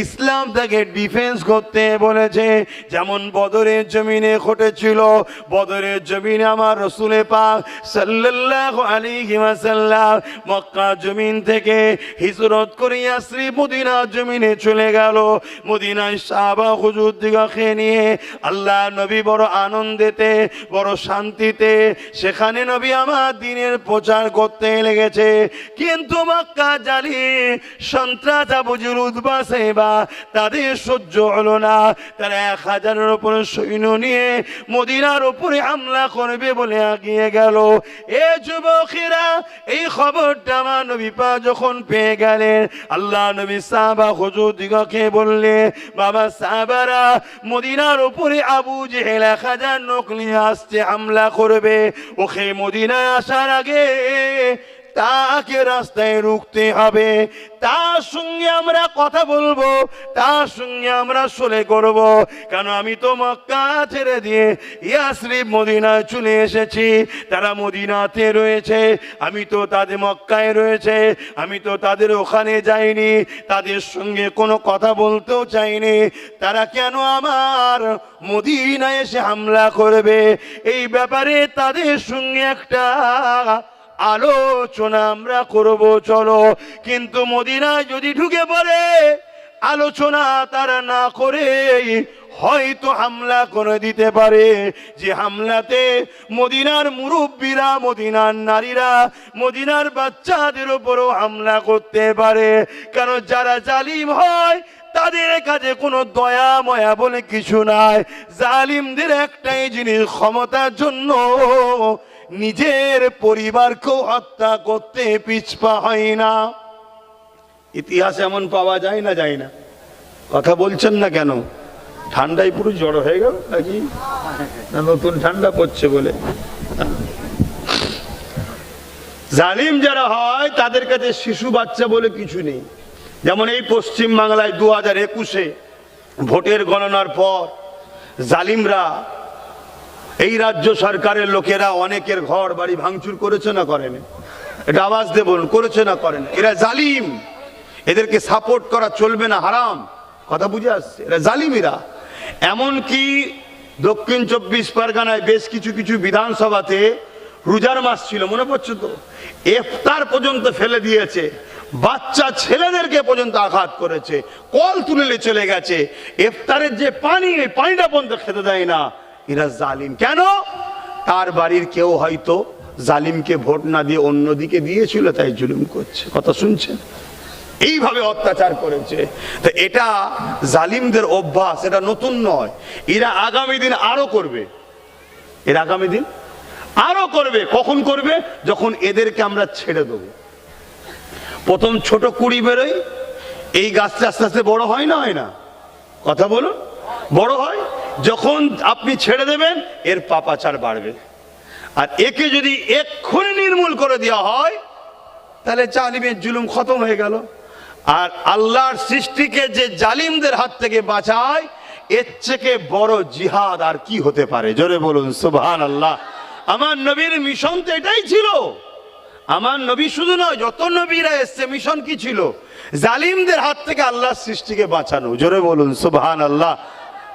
ইসলাম তাকে ডিফেন্স করতে বলেছে। যেমন বদরের জমিনে ঘটেছিল। বদরের জমিনে আমার রাসূল পাক সাল্লাল্লাহু আলাইহি ওয়াসাল্লাম মক্কা জমিন থেকে হিজরত করে ইয়াসরিব মদিনা জমিনে চলে গেল। মদিনায় সাহাবা হুজুরদিগকে নিয়ে আল্লাহ নবী বড় আনন্দেতে, বড় শান্তিতে সেখানে নবী আমার দ্বীনের প্রচার করতে লেগেছে। কিন্তু মক্কা জালিম সন্ত্রাস আবু জেহেল উতবা সাইবা তাদের সহ্য হলো না। তারা 1000-এর উপরে সৈন্য নিয়ে মদিনার উপরে হামলা করবে বলে আগিয়ে গেল। এ যুবকেরা, এই খবরটা আমার নবী পাক যখন পেয়ে গেলেন, আল্লাহ নবী সাহাবা হুজুরদিগকে বললে, বাবা সাহাবারা, মদিনার উপরে আবু জেহেল 1000 লোক নিয়ে আসছে, হামলা করবে। ওকে মদিনায় আসার আগে তাকে রাস্তায় রুখতে হবে, তার সঙ্গে আমরা কথা বলবো, তার সঙ্গে আমরা সলে করব। কেন আমি তো মক্কা ছেড়ে দিয়ে ইয়াসরিব মদিনায় চলে এসেছি, তারা মদিনাতে রয়েছে, আমি তো তাদের মক্কায় রয়েছে, আমি তো তাদের ওখানে যাইনি, তাদের সঙ্গে কোনো কথা বলতেও চাইনি, তারা কেন আমার মদিনায় এসে হামলা করবে? এই ব্যাপারে তাদের সঙ্গে একটা আলোচনা আমরা করব, চলো। কিন্তু মদিনায় যদি ঢুকে পড়ে, আলোচনা তারা না করে হয়তো হামলা করে দিতে পারে। যে হামলাতে মদিনার মুরব্বীরা, মদিনার নারীরা, মদিনার বাচ্চাদের উপরও হামলা করতে পারে। কারণ যারা জালিম হয় তাদের কাছে কোনো দয়া ময়া বলে কিছু নাই। জালিমদের একটাই জিনিস, ক্ষমতার জন্য নিজের পরিবারকেও হত্যা করতে পিছপা হয় না। ইতিহাস এমন পাওয়া যায় না, যায় না? কথা বলছেন না কেন? ঠান্ডায় পুরো জড়ো হয়ে গেল নাকি? না নতুন ঠান্ডা পড়ছে বলে? জালিম যারা হয় তাদের কাছে শিশু বাচ্চা বলে কিছু নেই। যেমন এই পশ্চিম বাংলায় 2021-এ ভোটের গণনার পর জালিমরা, এই রাজ্য সরকারের লোকেরা অনেকের ঘর বাড়ি ভাঙচুর করেছে না করেনি? এটা আওয়াজ দিয়ে বলুন, করেছে না করেন? এরা জালিম, এদেরকে সাপোর্ট করা চলবে না, হারাম। কথা বুঝে আসছে? এরা জালিমেরা। এমনকি দক্ষিণ 24 পরগনায় বেশ কিছু কিছু বিধানসভাতে রোজার মাস ছিল, মনে পড়ছে তো, ইফতার পর্যন্ত ফেলে দিয়েছে, বাচ্চা ছেলেদেরকে পর্যন্ত আঘাত করেছে, কল তুলে চলে গেছে। ইফতারের যে পানি, এই পানিটা পর্যন্ত খেতে দেয় না। এরা জালিম। কেন? তার বাড়ির কেউ হয়তো জালিমকে ভোট না দিয়ে অন্যদিকে দিয়েছিল, তাই জুলুম করছে। কথা শুনছেন? এইভাবে অত্যাচার করেছে। তো এটা জালিমদের অভ্যাস, এটা নতুন নয়। এরা আগামী দিন আরো করবে, এরা আগামী দিন আরো করবে। কখন করবে? যখন এদেরকে আমরা ছেড়ে দেবো। প্রথম ছোট কুড়ি বেরোয়, এই গাছটা আস্তে আস্তে বড় হয় না, হয় না? কথা বলুন, বড় হয়। যখন আপনি ছেড়ে দেবেন, এর পাপাচার বাড়বে। আর একে যদি এক্ষুনি নির্মূল করে দেওয়া হয়, তাহলে জালিমের জুলুম খতম হয়ে গেল। আর আল্লাহর সৃষ্টিকে যে জালিমদের হাত থেকে বাঁচায়, এর থেকে বড় জিহাদ আর কি হতে পারে? জোরে বলুন সুবহানাল্লাহ। আমার নবীর মিশন তো এটাই ছিল। আমার নবী শুধু নয়, যত নবীরা এসছে মিশন কি ছিল? জালিমদের হাত থেকে আল্লাহর সৃষ্টিকে বাঁচানো। জোরে বলুন সুবহানাল্লাহ।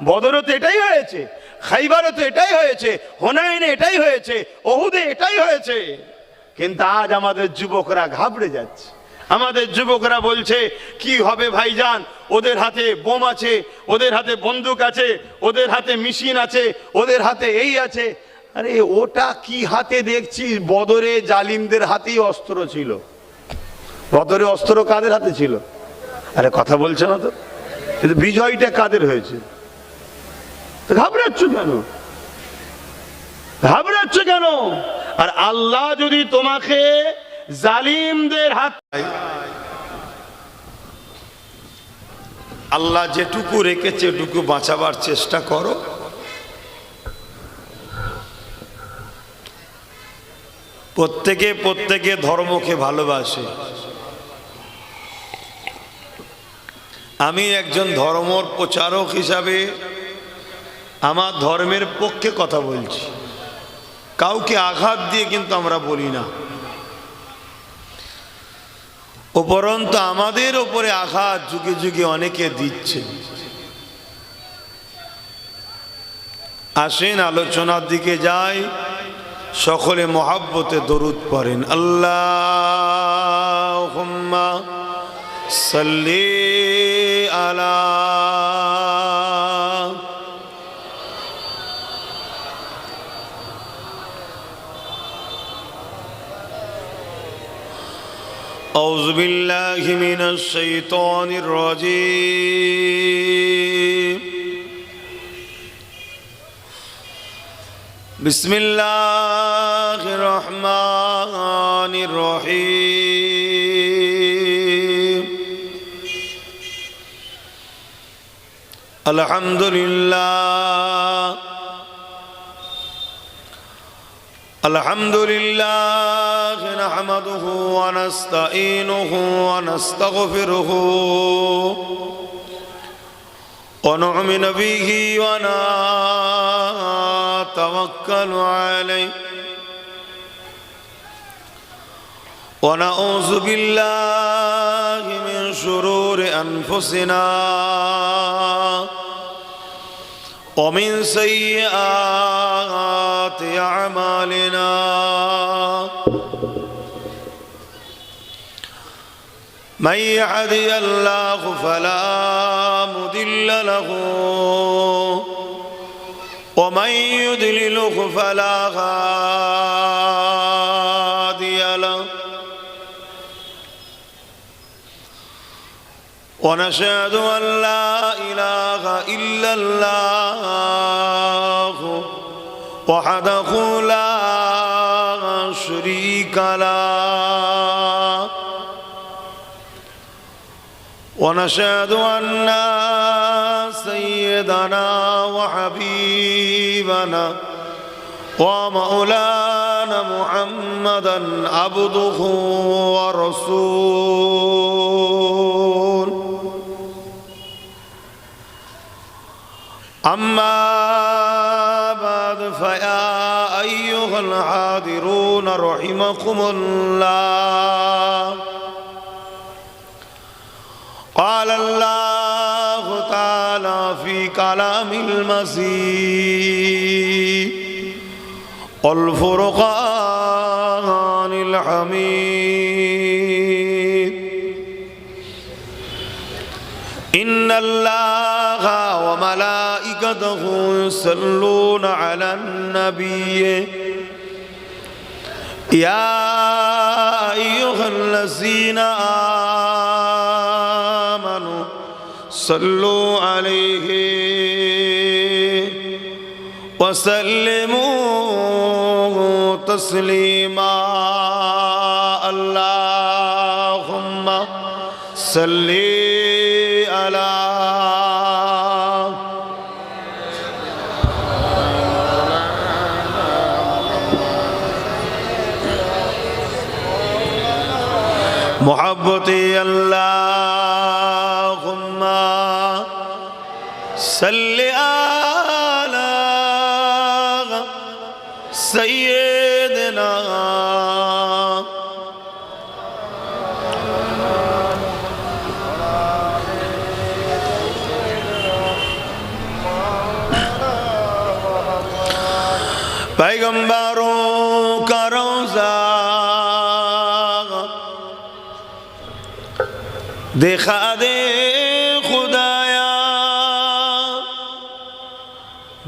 বদরে তো এটাই হয়েছে, খাইবারে তো এটাই হয়েছে, হুনাইনে এটাই হয়েছে, ওহুদে এটাই হয়েছে। কিন্তু আজ আমাদের যুবকরা ঘাবড়ে যাচ্ছে। আমাদের যুবকরা বলছে কি হবে ভাইজান, ওদের হাতে বোম আছে, ওদের হাতে বন্দুক আছে, ওদের হাতে মেশিন আছে, ওদের হাতে এই আছে। আরে ওটা কি হাতে দেখছি, বদরে জালিমদের হাতেই অস্ত্র ছিল। বদরে অস্ত্র কাদের হাতে ছিল? আরে কথা বলছে না তো, কিন্তু বিজয়টা কাদের হয়েছে? ঘাবড়াচ্ছ কেন? ঘাবড়াচ্ছ কেন? আর আল্লাহ যদি তোমাকে জালিমদের হাত, আল্লাহ যেটুকু রেখেছে এটুকু বাঁচাবার চেষ্টা করো। প্রত্যেকে ধর্মকে ভালোবাসে। আমি একজন ধর্মর প্রচারক হিসাবে আমার ধর্মের পক্ষে কথা বলছি, কাউকে আঘাত দিয়ে কিন্তু আমরা বলি না। উপরন্তু আমাদের উপরে আঘাত যুগে যুগে অনেকে দিচ্ছে। আসেন আলোচনার দিকে যাই, সকলে মহাব্বতে দরুদ পড়েন। আল্লাহুম্মা সাল্লি আলা أعوذ بالله من الشيطان الرجيم بسم الله الرحمن الرحيم الحمد لله الحمد لله نحمده ونستعينه ونستغفره ونؤمن به ونتوكل عليه ونعوذ بالله من شرور أنفسنا ومن سيئات أعمالنا من يهده الله فلا مضل له ومن يضلله فلا هادي له ونشهد أن لا إله إلا الله وحده لا شريك له ونشهد أن سيدنا وحبيبنا ومولانا محمدا عبده ورسوله أما بعد فيا أيها الحاضرون رحمكم الله قال الله تعالى في كلام المسيح والفرقان الحميد إن الله وملائكته يصلون على النبي يا أيها الذين آمنوا صلوا عليه وسلموا تسليما اللهم صل على محبتي اللهم صل على سيدنا पैगंबरों का रोज़ा दिखा दे खुदाया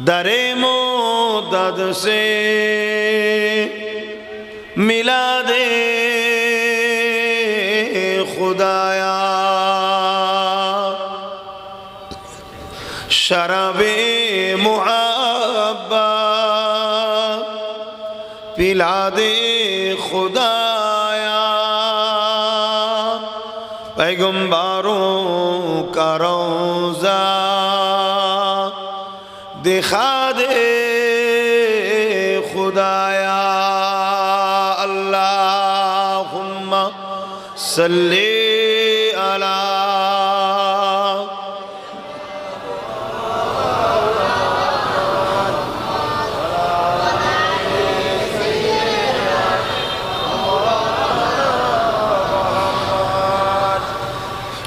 दरे मोदद से मिला दे खुदाया शराबे मुहब्बत पिला दे खुदाया पैगंबरों का रोज़ा दिखा दे खुदाया अल्लाहुम्मा सल्ली अला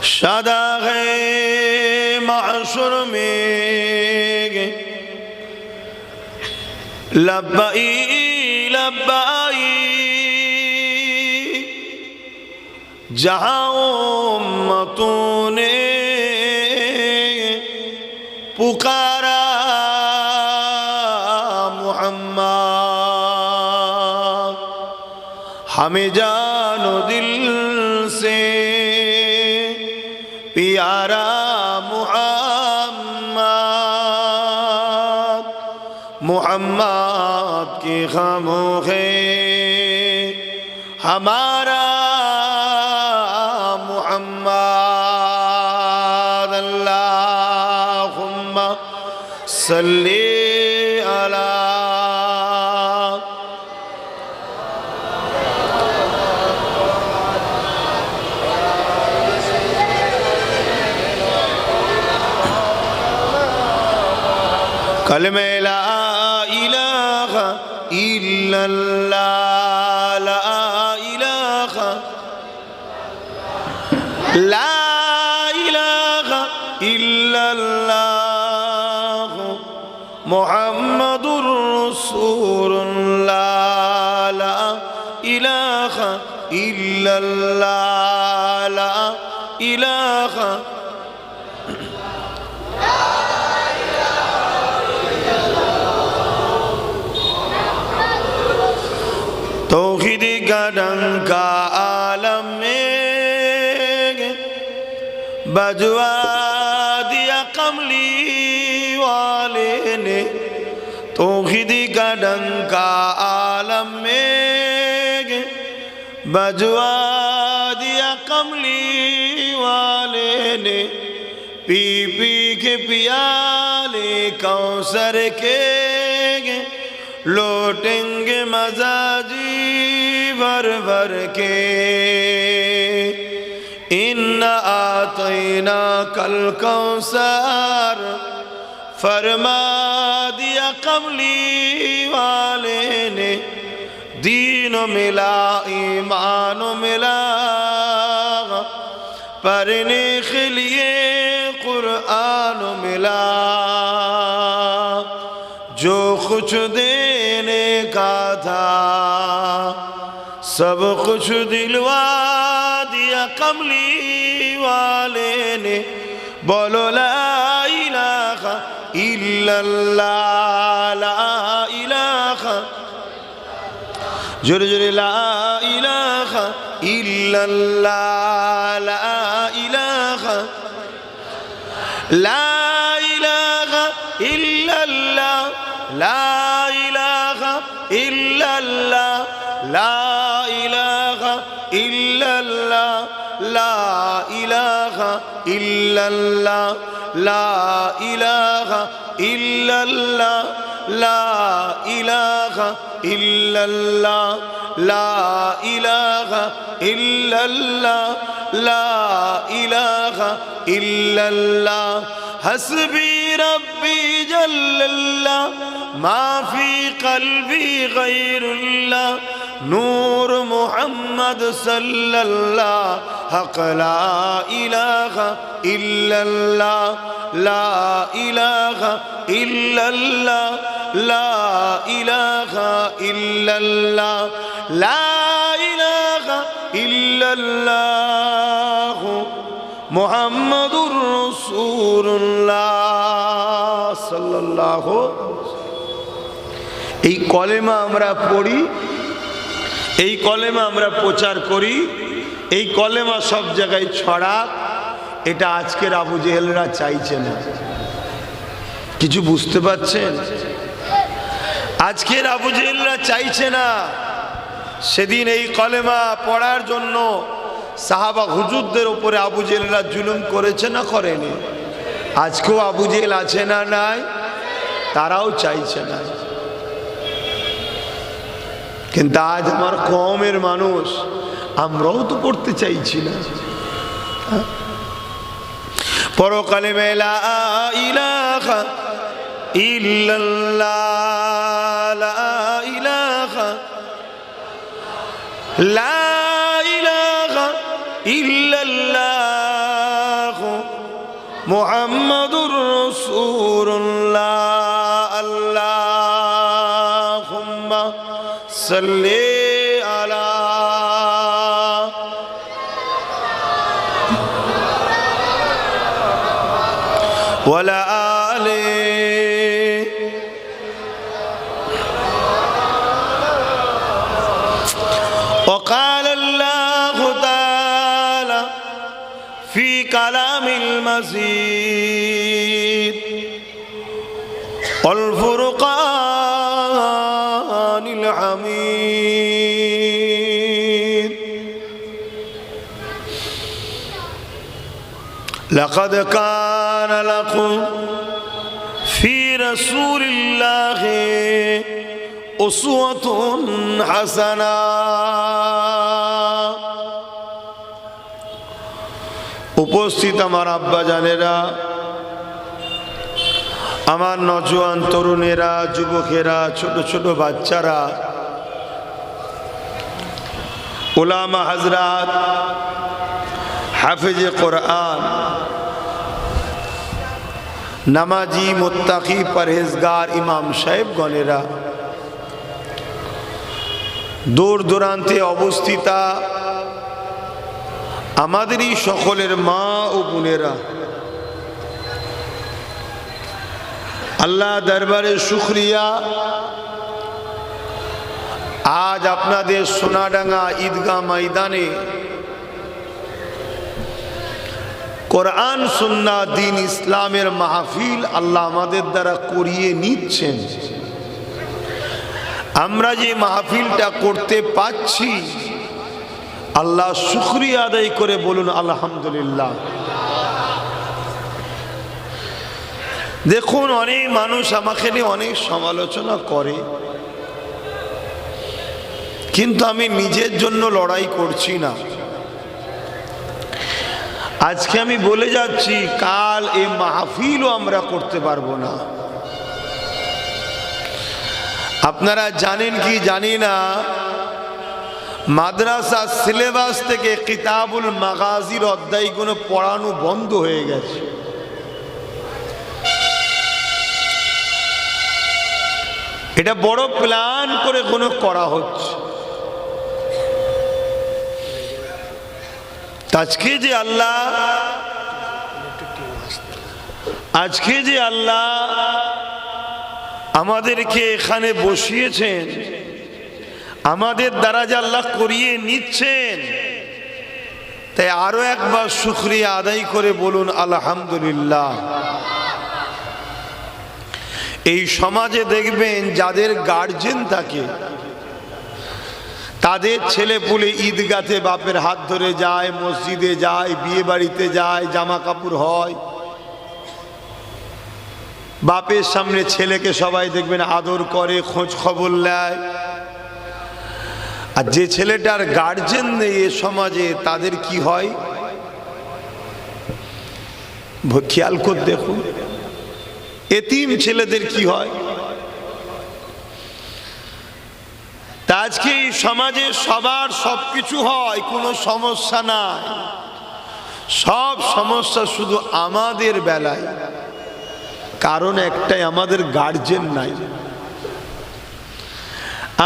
शादा है महशर में लब्बाई लब्बाई जहाँ उम्मतों ने पुकारा मुहम्मद हमें जानो दिल से प्यारा मुहम्मद मुहम्मद की खामोखी हमारा मुहम्मद अल्लाहुम्मा सल्ली अला कलमे ला इलाहा इल्लल्लाह ला इलाहा इल्लल्लाह मुहम्मदुर रसूलुल्लाह ला इलाहा इल्लल्लाह ला इलाहा तौहीद का डंका आलम में बजवा दिया कमली वाले ने तौहीद का डंका आलम में बजवा दिया कमली वाले ने पी पी के पियाले कौसर के लौटेंगे मजाजी भर भर के इन्ना आतैना कल कौसर फरमा दिया कमली वाले ने दीनो मिला ईमानो मिला पढ़ने के लिए कुरान मिला जो कुछ देने का था सब कुछ दिलवा दिया कमली वाले ने बोलो ला इलाहा इल्लल्लाह ला इलाहा जोर जोर ला इलाहा इल्लल्लाह ला इलाहा ला इलाहा इल्लल्लाह ला इलाहा इल्लल्लाह ला इलाहा इल्लल्लाह ला इलाहा इल्लल्लाह ला इलाहा इल्लल्लाह ला इलाहा इल्लल्लाह ला इलाहा इल्लल्लाह ला इलाहा इल्लल्लाह हस्बी रब्बी जल्लल्लाह माफी कल्बी गैरुल्लाह नूर मुहम्मद सल्लल्लाह हक ला इलाहा इल्लल्लाह ला इलाहा इल्लल्लाह ला इलाहा इल्लल्लाह ला इलाहा इल्लल्लाह মুহাম্মাদুর রাসূলুল্লাহ সাল্লাল্লাহু। এই কলেমা আমরা পড়ি, এই কলেমা আমরা প্রচার করি, এই কলেমা সব জায়গায় ছড়াক, এটা আজকের আবু জেহেলরা চাইছে না। কিছু বুঝতে পারছেন? আজকের আবু জেহেলরা চাইছে না। সেদিন এই কলেমা পড়ার জন্য সাহাবা হুজুরদের উপরে আবু জেহেলরা জুলুম করেছে না করেনি? আজকেও আবু জেহেল আছে না নাই? তারাও চাইছে না। কিন্তু আজ আমার কওমের মানুষ, আমরাও তো পড়তে চাইছি না। পরকালেমা লা ইলাহা ইল্লাল্লাহ, লা ইলাহা, লা ইলাহা ইল্লাল্লাহ মুহাম্মাদুর রাসূলুল্লাহ। আল্লাহুম্মা সাল্লি আলা ওয়ালা আলি وقال الله تعالى في كلام المجيد والفرقان الحميد لقد كان لكم في رسول الله أسوة حسنة। উপস্থিত আমার আব্বা জানেরা, আমার নওজোয়ান তরুণেরা, যুবকেরা, ছোট ছোট বাচ্চারা, উলামা হযরত, হাফেজে কোরআন, নামাজি, মুত্তাকি, পরহেজগার ইমাম সাহেবগণেরা, দূর দূরান্তে অবস্থিতা আমাদেরই সকলের মা ও বোনেরা, আল্লাহ দরবারে শুকরিয়া, আজ আপনাদের সোনাডাঙ্গা ঈদগাহ ময়দানে কোরআন সুন্নাহ দ্বীন ইসলামের মাহফিল আল্লাহ আমাদের দ্বারা করিয়ে নিচ্ছেন। আমরা যে মাহফিলটা করতে পাচ্ছি, আল্লাহ শুকরিয়া আদায় করে বলুন আলহামদুলিল্লাহ। দেখুন, অনেক মানুষ আমাকে নিয়ে অনেক সমালোচনা করে, কিন্তু আমি নিজের জন্য লড়াই করছি না। আজকে আমি বলে যাচ্ছি, কাল এই মাহফিলও আমরা করতে পারবো না। আপনারা জানেন কি জানি না, মাদ্রাসা সিলেবাস থেকে কিতাবুল মাগাজির অধ্যায়গুলো পড়ানো বন্ধ হয়ে গেছে। এটা বড় প্ল্যান করে কোনো করা হচ্ছে। আজকে যে আল্লাহ আমাদেরকে এখানে বসিয়েছেন, আমাদের দ্বারা যে আল্লাহ করিয়ে নিচ্ছেন, তাই আরো একবার শুকরিয়া আদায় করে বলুন আলহামদুলিল্লাহ। এই সমাজে দেখবেন যাদের গার্জেন থাকে, তাদের ছেলেপুলে ঈদগাতে বাপের হাত ধরে যায়, মসজিদে যায়, বিয়ে বাড়িতে যায়, জামা কাপড় হয়, বাপের সামনে ছেলেকে সবাই দেখবেন আদর করে, খোঁজ খবর নেয়। আর যে ছেলেটার গার্জেন নেই এ সমাজে, তাদের কি হয় খেয়াল করে দেখুন। এতিম ছেলেদের কি হয়? তা আজকে এই সমাজে সবার সবকিছু হয়, কোনো সমস্যা নাই। সব সমস্যা শুধু আমাদের বেলায়, কারণ একটাই, আমাদের গার্জেন নাই।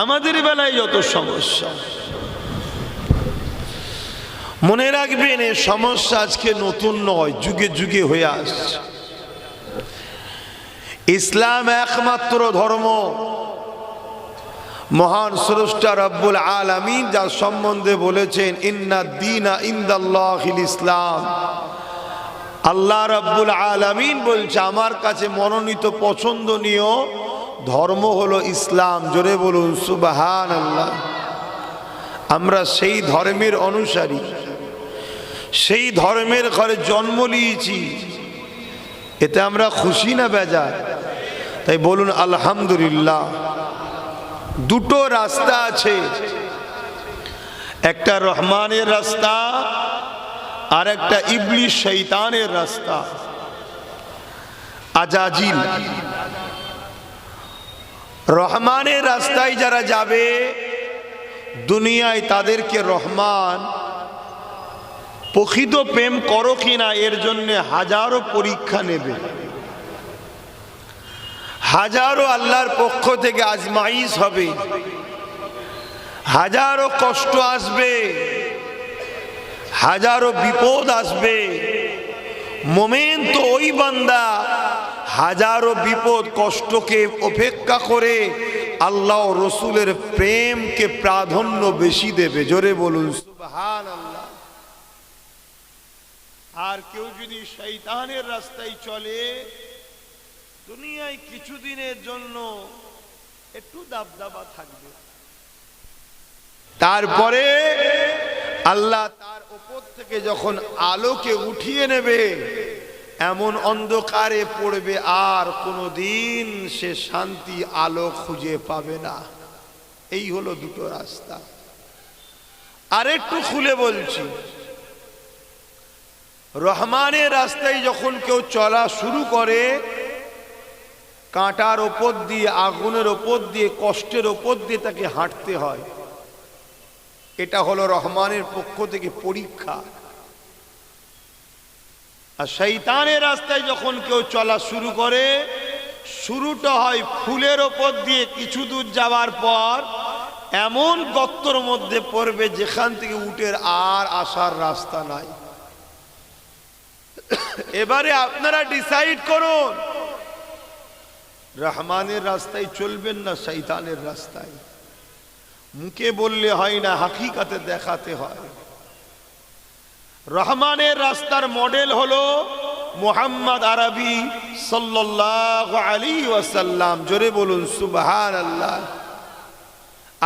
আমাদের বেলায় যত সমস্যা, মনে রাখবেন এই সমস্যা আজকে নতুন নয়, যুগে যুগে হয়ে আসছে। ইসলাম একমাত্র ধর্ম মহান স্রষ্টা রব্বুল আলামিন যার সম্বন্ধে বলেছেন ইন্নাদ দীনা ইনদাল্লাহিল ইসলাম। আল্লাহ রব্বুল আলামিন বলছে আমার কাছে মনোনীত পছন্দনীয় ধর্ম হলো ইসলাম। জোরে বলুন সুবহানাল্লাহ। আমরা সেই ধর্মের অনুসারী, সেই ধর্মের ঘরে জন্ম নিয়েছি, এতে আমরা খুশি না বেজার? তাই বলুন আলহামদুলিল্লাহ। দুটো রাস্তা আছে, একটা রহমানের রাস্তা আর একটা ইবলিস শয়তানের রাস্তা। আজাজিল রহমানের রাস্তায় যারা যাবে দুনিয়ায় তাদেরকে রহমান প্রকৃত প্রেম করো কিনা এর জন্য হাজারো পরীক্ষা নেবে, হাজারো আল্লাহর পক্ষ থেকে আজমাইশ হবে, হাজারো কষ্ট আসবে, হাজারো বিপদ আসবে। মোমেন তো ওই বান্দা হাজারো বিপদ কষ্টকে উপেক্ষা করে আল্লাহ রসুলের প্রেমকে প্রাধান্য বেশি দেবে। জোরে বলুন সুবহানাল্লাহ। আর কেউ যদি শয়তানের রাস্তায় চলে দুনিয়ায় কিছুদিনের জন্য একটু দাবদাবা থাকবে, তারপরে আল্লাহ তার উপর থেকে যখন আলোকে উঠিয়ে নেবে এমন অন্ধকারে পড়বে আর কোনোদিন সে শান্তি আলো খুঁজে পাবে না। এই হলো দুটো রাস্তা। আরেকটু খুলে বলছি, রহমানের রাস্তায় যখন কেউ চলা শুরু করে কাঁটার ওপর দিয়ে, আগুনের ওপর দিয়ে, কষ্টের ওপর দিয়ে তাকে হাঁটতে হয়। এটা হলো রহমানের পক্ষ থেকে পরীক্ষা। আর শয়তানের রাস্তায় যখন কেউ চলা শুরু করে শুরুটা হয় ফুলের ওপর দিয়ে, কিছু দূর যাওয়ার পর এমন গর্তের মধ্যে পড়বে যেখান থেকে উটের আর আসার রাস্তা নাই। এবারে আপনারা ডিসাইড করুন রহমানের রাস্তায় চলবেন না শয়তানের রাস্তায়। মুখে বললে হয় না, হাকিকাতে দেখাতে হয়। রহমানের রাস্তার মডেল হলো মুহাম্মদ আরবি সাল্লাল্লাহু আলাইহি ওয়াসাল্লাম। জোরে বলুন সুবহানাল্লাহ।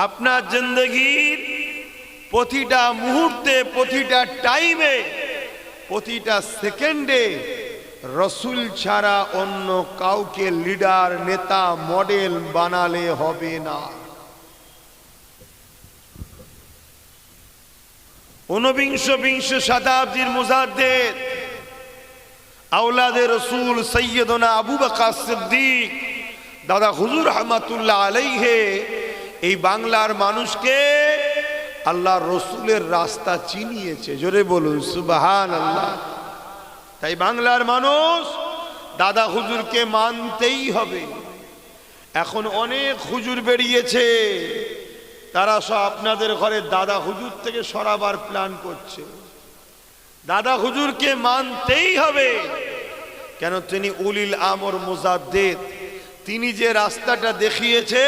আপনার জিন্দেগির প্রতিটা মুহূর্তে, প্রতিটা টাইমে, প্রতিটা সেকেন্ডে রসুল ছাড়া অন্য কাউকে লিডার, নেতা, মডেল বানালে হবে না। ঊনবিংশ শতাব্দীর মুজাদ্দিদ আওলাদে রসুল সৈয়দনা আবু বকর সিদ্দিক দাদা হুজুর রহমাতুল্লাহ আলাইহি এই বাংলার মানুষকে আল্লাহ রসুলের রাস্তা চিনিয়েছে। জোরে বলুন সুবহানাল্লাহ। তাই বাংলার মানুষ দাদা হুজুরকে মানতেই হবে। এখন অনেক হুজুর বেরিয়েছে, তারা সব আপনাদের ঘরে দাদা হুজুর থেকে সরাবার প্ল্যান করছে। দাদা হুজুরকে মানতেই হবে, কেন তিনি উলিল আমর মুজাদ্দিদ। তিনি যে রাস্তাটা দেখিয়েছে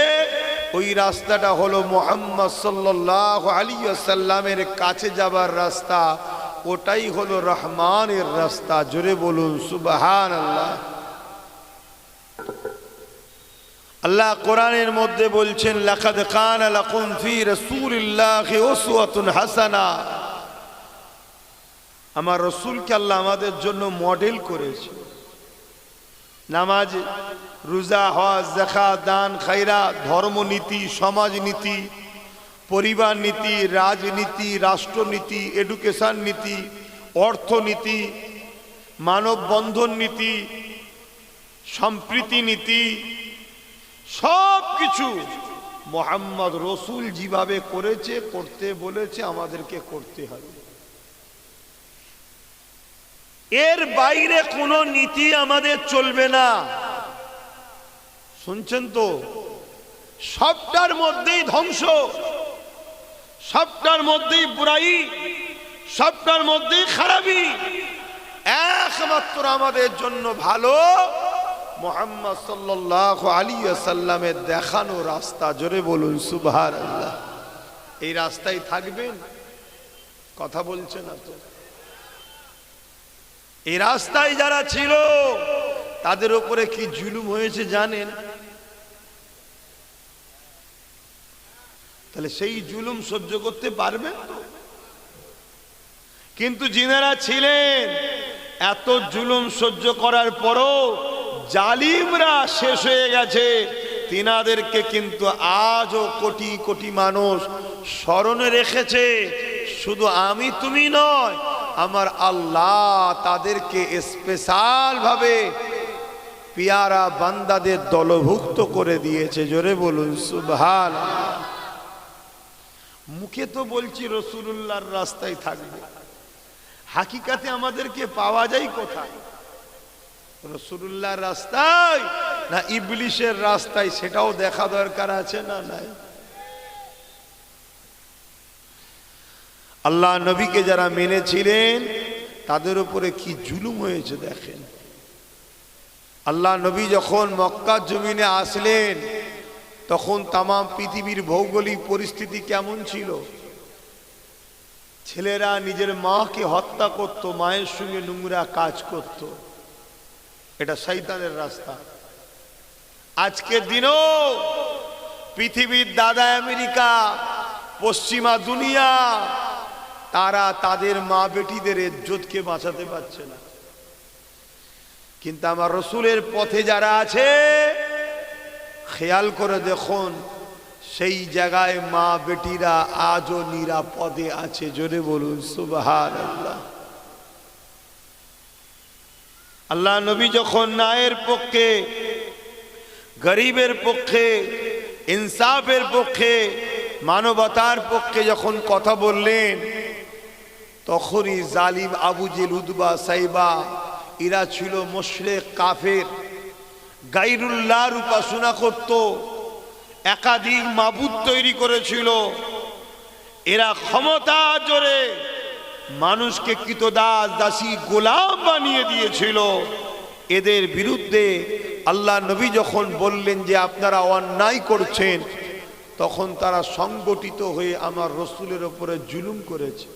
ওই রাস্তাটা হলো মুহাম্মদ সাল্লাল্লাহু আলাইহি ওয়াসাল্লামের কাছে যাবার রাস্তা, ওটাই হলো রহমানের রাস্তা। জোরে বলুন সুবহানাল্লাহ। আল্লাহ কোরআনের মধ্যে বলছেন লাকাদ কানা লাকুম ফি রাসূলিল্লাহি উসওয়াতুন হাসানা। আমার রাসূলকে আল্লাহ আমাদের জন্য মডেল করেছে। নামাজ, রোজা, হজ, যাকাত, দান, খায়রাত, ধর্মনীতি, সমাজনীতি, পরিবার নীতি, রাজনীতি, রাষ্ট্রনীতি, এডুকেশন নীতি, অর্থনীতি, মানববন্ধন নীতি, সম্প্রীতি নীতি, সব কিছু মোহাম্মদ রসুল যেভাবে করেছে, করতে বলেছে, আমাদেরকে করতে হবে। এর বাইরে কোনো নীতি আমাদের চলবে না। শুনছেন তো? সবটার মধ্যেই ধ্বংস, সবটার মধ্যেই বুরাই, সবটার মধ্যেই খারাপই। একমাত্র আমাদের জন্য ভালো মুহাম্মদ সাল্লাল্লাহু আলাইহি ওয়াসাল্লামের দেখানো রাস্তা। জোরে বলুন সুবহানাল্লাহ। এই রাস্তায় থাকবেন? কথা বলছে না তো। এই রাস্তায় যারা ছিল তাদের উপরে কি জুলুম হয়েছে জানেন? তাহলে সেই জুলুম সহ্য করতে পারবেন তো? কিন্তু যিনারা ছিলেন এত জুলুম সহ্য করার পরও জালিমরা শেষ হয়ে গেছে, তিনাদেরকে কিন্তু আজও কোটি কোটি মানুষ স্মরণে রেখেছে। শুধু আমি তুমি নয়, আমার আল্লাহ তাদেরকে স্পেশাল ভাবে পিয়ারা বান্দাদের দলভুক্ত করে দিয়েছে। জোরে বলুন সুবহানাল্লাহ। মুখে তো বলছি রাসূলুল্লাহর রাস্তায় থাকবে, হাকিকাতে আমাদেরকে পাওয়া যায় কোথায়? রাসূলুল্লাহর রাস্তায় না ইবলিশের রাস্তায়? সেটাও দেখা দরকার আছে না নাই? আল্লাহ নবীকে যারা মেনেছিলেন তাদের উপরে কি জুলুম হয়েছে দেখেন। আল্লাহ নবী যখন মক্কার জমিনে আসলেন তখন তাম পৃথিবীর ভৌগোলিক পরিস্থিতি কেমন ছিল? ছেলেরা নিজের মাকে হত্যা করত, মায়ের সঙ্গে নোংরা কাজ করত। এটা শয়তানের রাস্তা। আজকের দিনও পৃথিবীর দাদা আমেরিকা, পশ্চিমা দুনিয়া, তারা তাদের মা বেটিদের ইজ্জতকে বাঁচাতে পারছে না। কিন্তু আমার রসুলের পথে যারা আছে খেয়াল করে দেখুন, সেই জায়গায় মা বেটিরা আজও নিরাপদে আছে। জোরে বলুন সুবহানাল্লাহ। আল্লাহ নবী যখন ন্যায়ের পক্ষে, গরিবের পক্ষে, ইনসাফের পক্ষে, মানবতার পক্ষে যখন কথা বললেন, তখনই জালিম আবু জেল, উতবা, সাইবা, এরা ছিল মুশরিক কাফের, গায়রুল্লাহর উপাসনা করত, একাধিক মাবুদ তৈরি করেছিল। এরা ক্ষমতা জোরে মানুষকে কৃতদাস, দাসী, গোলাম বানিয়ে দিয়েছিল। এদের বিরুদ্ধে আল্লাহ নবী যখন বললেন যে আপনারা অন্যায় করছেন, তখন তারা সংগঠিত হয়ে আমার রসুলের উপরে জুলুম করেছে,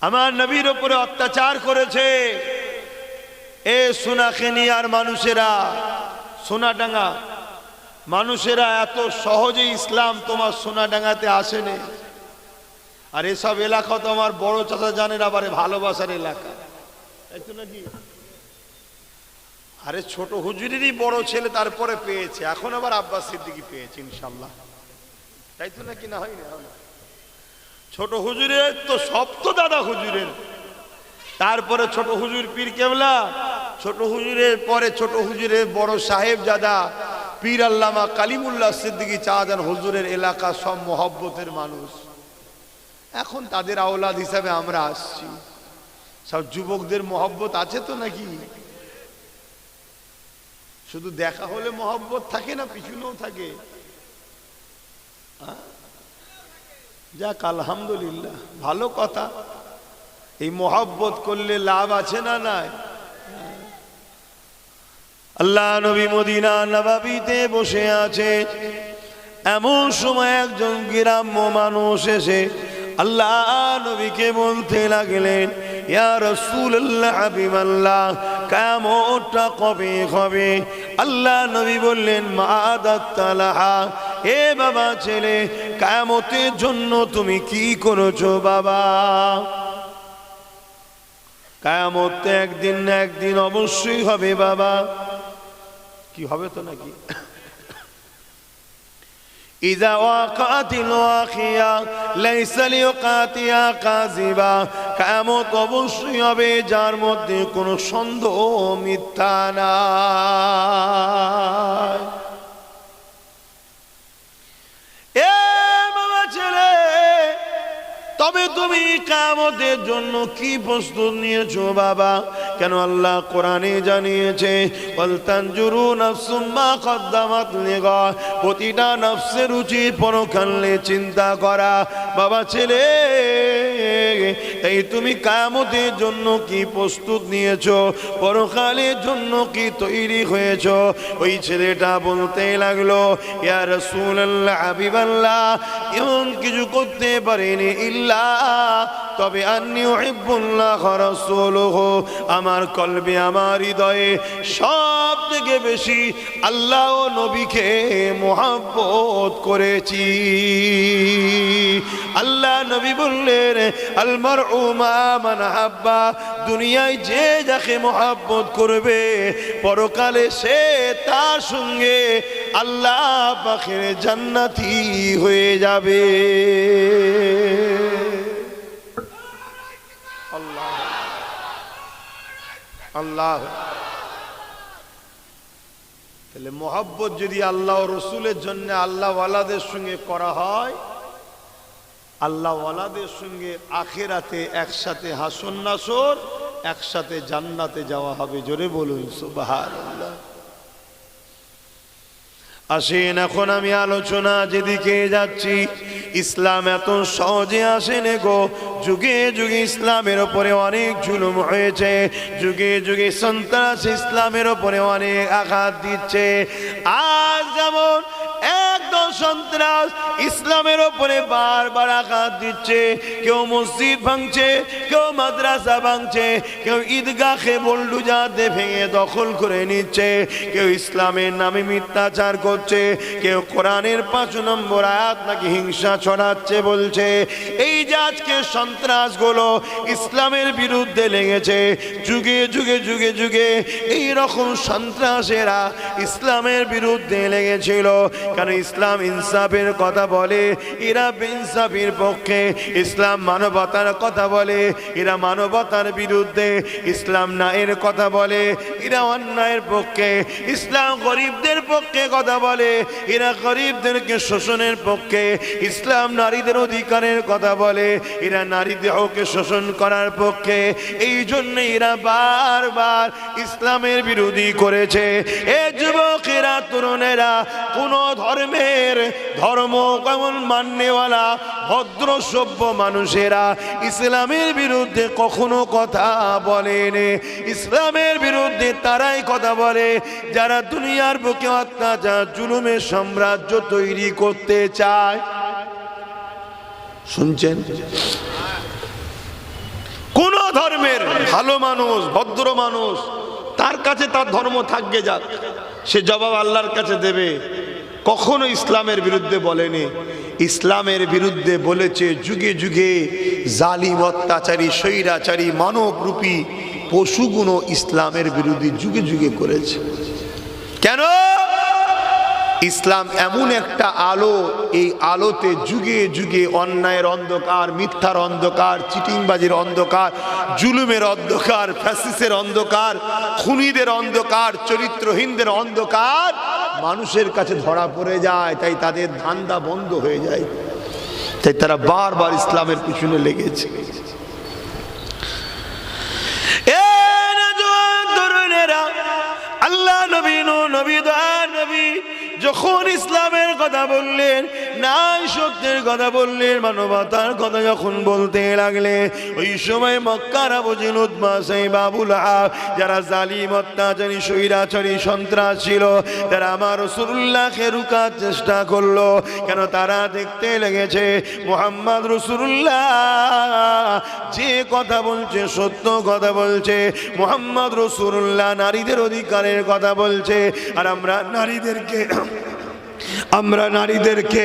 আমার নবীর উপরে অত্যাচার করেছে। এ সোনাখানিয়ার মানুষেরা, সোনাডাঙ্গা মানুষেরা এত সহজে ইসলাম তোমার সোনাডাঙ্গাতে আসেনি। আর এসব এলাকা তো আমার বড় চাচা জানেন, আবার ভালোবাসার এলাকা, তাই তো নাকি? আরে ছোট হুজুরেরই বড় ছেলে তারপরে পেয়েছে, এখন আবার আব্বাস সিদ্দিকী পেয়েছে ইনশাল্লাহ, তাই তো নাকি? না হয়নি? ছোট হুজুরের তো সব তো দাদা হুজুরের, তারপরে ছোট হুজুর পীর কেবলা, ছোট হুজুরের পরে ছোট হুজুরের বড় সাহেব জাদা পীর আল্লামা কালিমুল্লাহ সিদ্দিকী চাঁদান হুজুরের এলাকা সব মহব্বতের মানুষ। এখন তাদের আওলাদ হিসাবে আমরা আসছি। সব যুবকদের মহব্বত আছে তো নাকি? শুধু দেখা হলে মহব্বত থাকে না, পিছনেও থাকে। যাক আলহামদুলিল্লাহ, ভালো কথা। এই মহব্বত করলে লাভ আছে না নাই? আল্লাহ নবী মদিনা নববীতে বসে আছে, এমন সময় একজন গ্রাম্য মানুষ এসে আল্লাহ নবীকে বলতে লাগলেন, ইয়া রাসূলুল্লাহ, হাবিবাল্লাহ, কিয়ামতটা কবে হবে? আল্লাহ নবী বললেন, মাদাতালাহা, এ বাবা ছেলে, কিয়ামতের জন্য তুমি কি করেছো বাবা? কিয়ামত একদিন না একদিন অবশ্যই হবে বাবা। কি হবে তো নাকি? ইযা ওয়াকাতিল ওয়াকিয়া লাইসা লিওয়াকাতিহা কাযিবা, কিয়ামত অবশ্যই হবে যার মধ্যে কোনো সন্দেহ, মিথ্যা নাই। এ বাবা ছেলে, তবে তুমি কিয়ামতের জন্য কি প্রস্তুত নিয়েছো বাবা? কেন আল্লাহ কোরআনে জানিয়েছে, ওয়াল তানজুরু নাফসুম মা কদ্দামাত লিগাদ, প্রতিটা নফসের উচিত পরকালে চিন্তা করা। বাবা ছেলে, এই তুমি কিয়ামতের জন্য কি প্রস্তুত নিয়েছো, পরকালের জন্য কি তৈরি হয়েছো? ওই ছেলেটা বলতে লাগলো, ইয়া রাসূলুল্লাহ, হাবিবাল্লাহ, এমন কিছু করতে পারিনি ইল্লা তবে আন্নী উহিব্বুল্লাহ ওয়া রাসূলুহু, আমার কলবে, আমার হৃদয়ে সব থেকে বেশি আল্লাহ ও নবীকে মুহাব্বত করেছি। আল্লাহ নবী বললেন, আল মারউ মা মান হাব্বা, দুনিয়ায় যে যাকে মুহাব্বত করবে পরকালে সে তার সঙ্গে আল্লাহ পাকের জান্নাতি হয়ে যাবে। আল্লাহ আল্লাহ। তাহলে মোহাব্বত যদি আল্লাহ ও রসুলের জন্য আল্লাহ ওয়ালাদের সঙ্গে করা হয়, আল্লাহ ওয়ালাদের সঙ্গে আখিরাতে একসাথে হাসর নাসর, একসাথে জান্নাতে যাওয়া হবে। জোরে বলুন সুবহানাল্লাহ। আসেন এখন আমি আলোচনা যেদিকে যাচ্ছি, ইসলাম এত সহজে আসেনি গো। যুগে যুগে ইসলামের ওপরে অনেক জুলুম হয়েছে, যুগে যুগে সন্ত্রাস ইসলামের ওপরে অনেক আঘাত দিচ্ছে। আজ যেমন একদম সন্ত্রাস ইসলামের ওপরে বারবার আঘাত দিচ্ছে, কেউ মসজিদ ভাঙছে, কেউ মাদ্রাসা ভাঙছে, কেউ ঈদগাহে বল্লুজাতে ভেঙে দখল করে নিচ্ছে, কেউ ইসলামের নামে মিথ্যাচার করছে, কেউ কোরআনের 5 নম্বর আয়াত নাকি হিংসা ছড়াচ্ছে বলছে। এই যে আজকে সন্ত্রাসগুলো ইসলামের বিরুদ্ধে লেগেছে, যুগে যুগে যুগে যুগে এই রকম সন্ত্রাসেরা ইসলামের বিরুদ্ধে লেগেছিল। কারণ ইসলাম ইনসাফের কথা বলে, এরা বেইনসাফির পক্ষে। ইসলাম মানবতার কথা বলে, এরা মানবতার বিরুদ্ধে। ইসলাম ন্যায়ের কথা বলে, এরা অন্যায়ের পক্ষে। ইসলাম গরিবদের পক্ষে কথা বলে, এরা গরিবদেরকে শোষণের পক্ষে। ইসলাম নারীদের অধিকারের কথা বলে, এরা নারীদেরকে শোষণ করার পক্ষে। এই জন্য এরা বারবার ইসলামের বিরোধী করেছে। এ যুবকেরা, তরুণেরা, কোন ধর্ম কেমন মাননেওয়ালা ভদ্র সভ্য মানুষেরা ইসলামের বিরুদ্ধে কখনো কথা বলেনি। ইসলামের বিরুদ্ধে তারাই কথা বলে যারা দুনিয়ার বুকে অত্যাচার জুলুমের সাম্রাজ্য তৈরি করতে চায়। শুনছেন? কোন ধর্মের ভালো মানুষ, ভদ্র মানুষ, তার কাছে তার ধর্ম থাকবে, যাক, সে জবাব আল্লাহর কাছে দেবে। কখনো ইসলামের বিরুদ্ধে বলেনি। ইসলামের বিরুদ্ধে বলেছে যুগে যুগে জালিম, অত্যাচারী, স্বৈরাচারী, মানবরূপী পশুগুলো ইসলামের বিরুদ্ধে যুগে যুগে করেছে। কেন? ইসলাম এমন একটা আলো, এই আলোতে যুগে যুগে অন্যায়ের অন্ধকার, মিথ্যার অন্ধকার, চিটিংবাজির অন্ধকার, জুলুমের অন্ধকার, ফ্যাসিসের অন্ধকার, খুনিদের অন্ধকার, চরিত্রহীনদের অন্ধকার মানুষের কাছে ধরা পড়ে যায়। তাই তাদের ধান্দা বন্ধ হয়ে যায়, তাই তারা বারবার ইসলামের পিছনে লেগেছে। আল্লাহ নবী, নবী, নবী যখন ইসলামের কথা বললেন, ন্যায় সত্যের কথা বললেন, মানবতার কথা যখন বলতে লাগলে, ওই সময় মক্কার আবু জেহেল, উতবা, সাইবা, আবু লাহাব, যারা জালিম, অত্যাচারী, স্বৈরাচারী, সন্ত্রাস ছিল, তারা আমার রাসূলুল্লাহকে রুখার চেষ্টা করলো। কেন? তারা দেখতে লেগেছে মুহাম্মদ রাসূলুল্লাহ যে কথা বলছে সত্য কথা বলছে। মুহাম্মদ রাসূলুল্লাহ নারীদের অধিকারের কথা বলছে, আর আমরা নারীদেরকে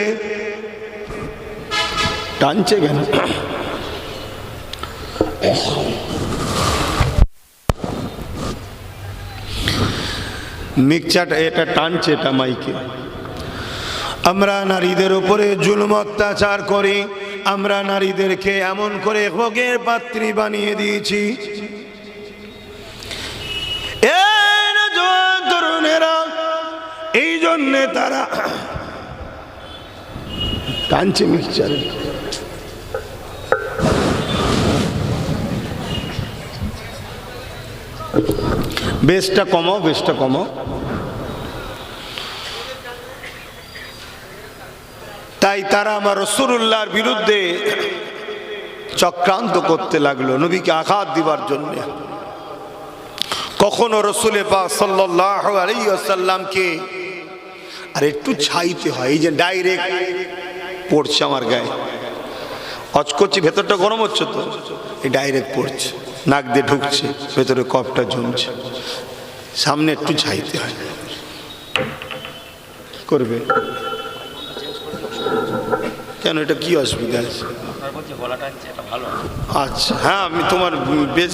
টানছে কেন? মিক্সারটা এটা টানছে, এটা মাইকে। আমরা নারীদের উপরে জুলুম অত্যাচার করি, আমরা নারীদেরকে এমন করে ভোগের পাত্রী বানিয়ে দিয়েছি। তরুণেরা, এই জন্যে তারা টানছে মিক্সচারে। বেশটা কমাও, বেশটা কমাও। তাই তারা আমার রাসূলুল্লাহর বিরুদ্ধে চক্রান্ত করতে লাগলো নবীকে আঘাত দিবার জন্য। কখনো রসুল পাক সাল্লাল্লাহু আলাইহি ওয়াসাল্লামকে আর একটু ছাইতে হয়, এই যে ডাইরেক্ট পড়ছে আমার গায়ে, হজ করছি ভেতরটা গরম হচ্ছে তো, এই ডাইরেক্ট পড়ছে, নাক দিয়ে ঢুকছে, ভেতরে কফটা জমছে, সামনে একটু ছাইতে হয়। কি করবে কেন, এটা কি অসুবিধা আছে? আচ্ছা হ্যাঁ, আমি তোমার বেশ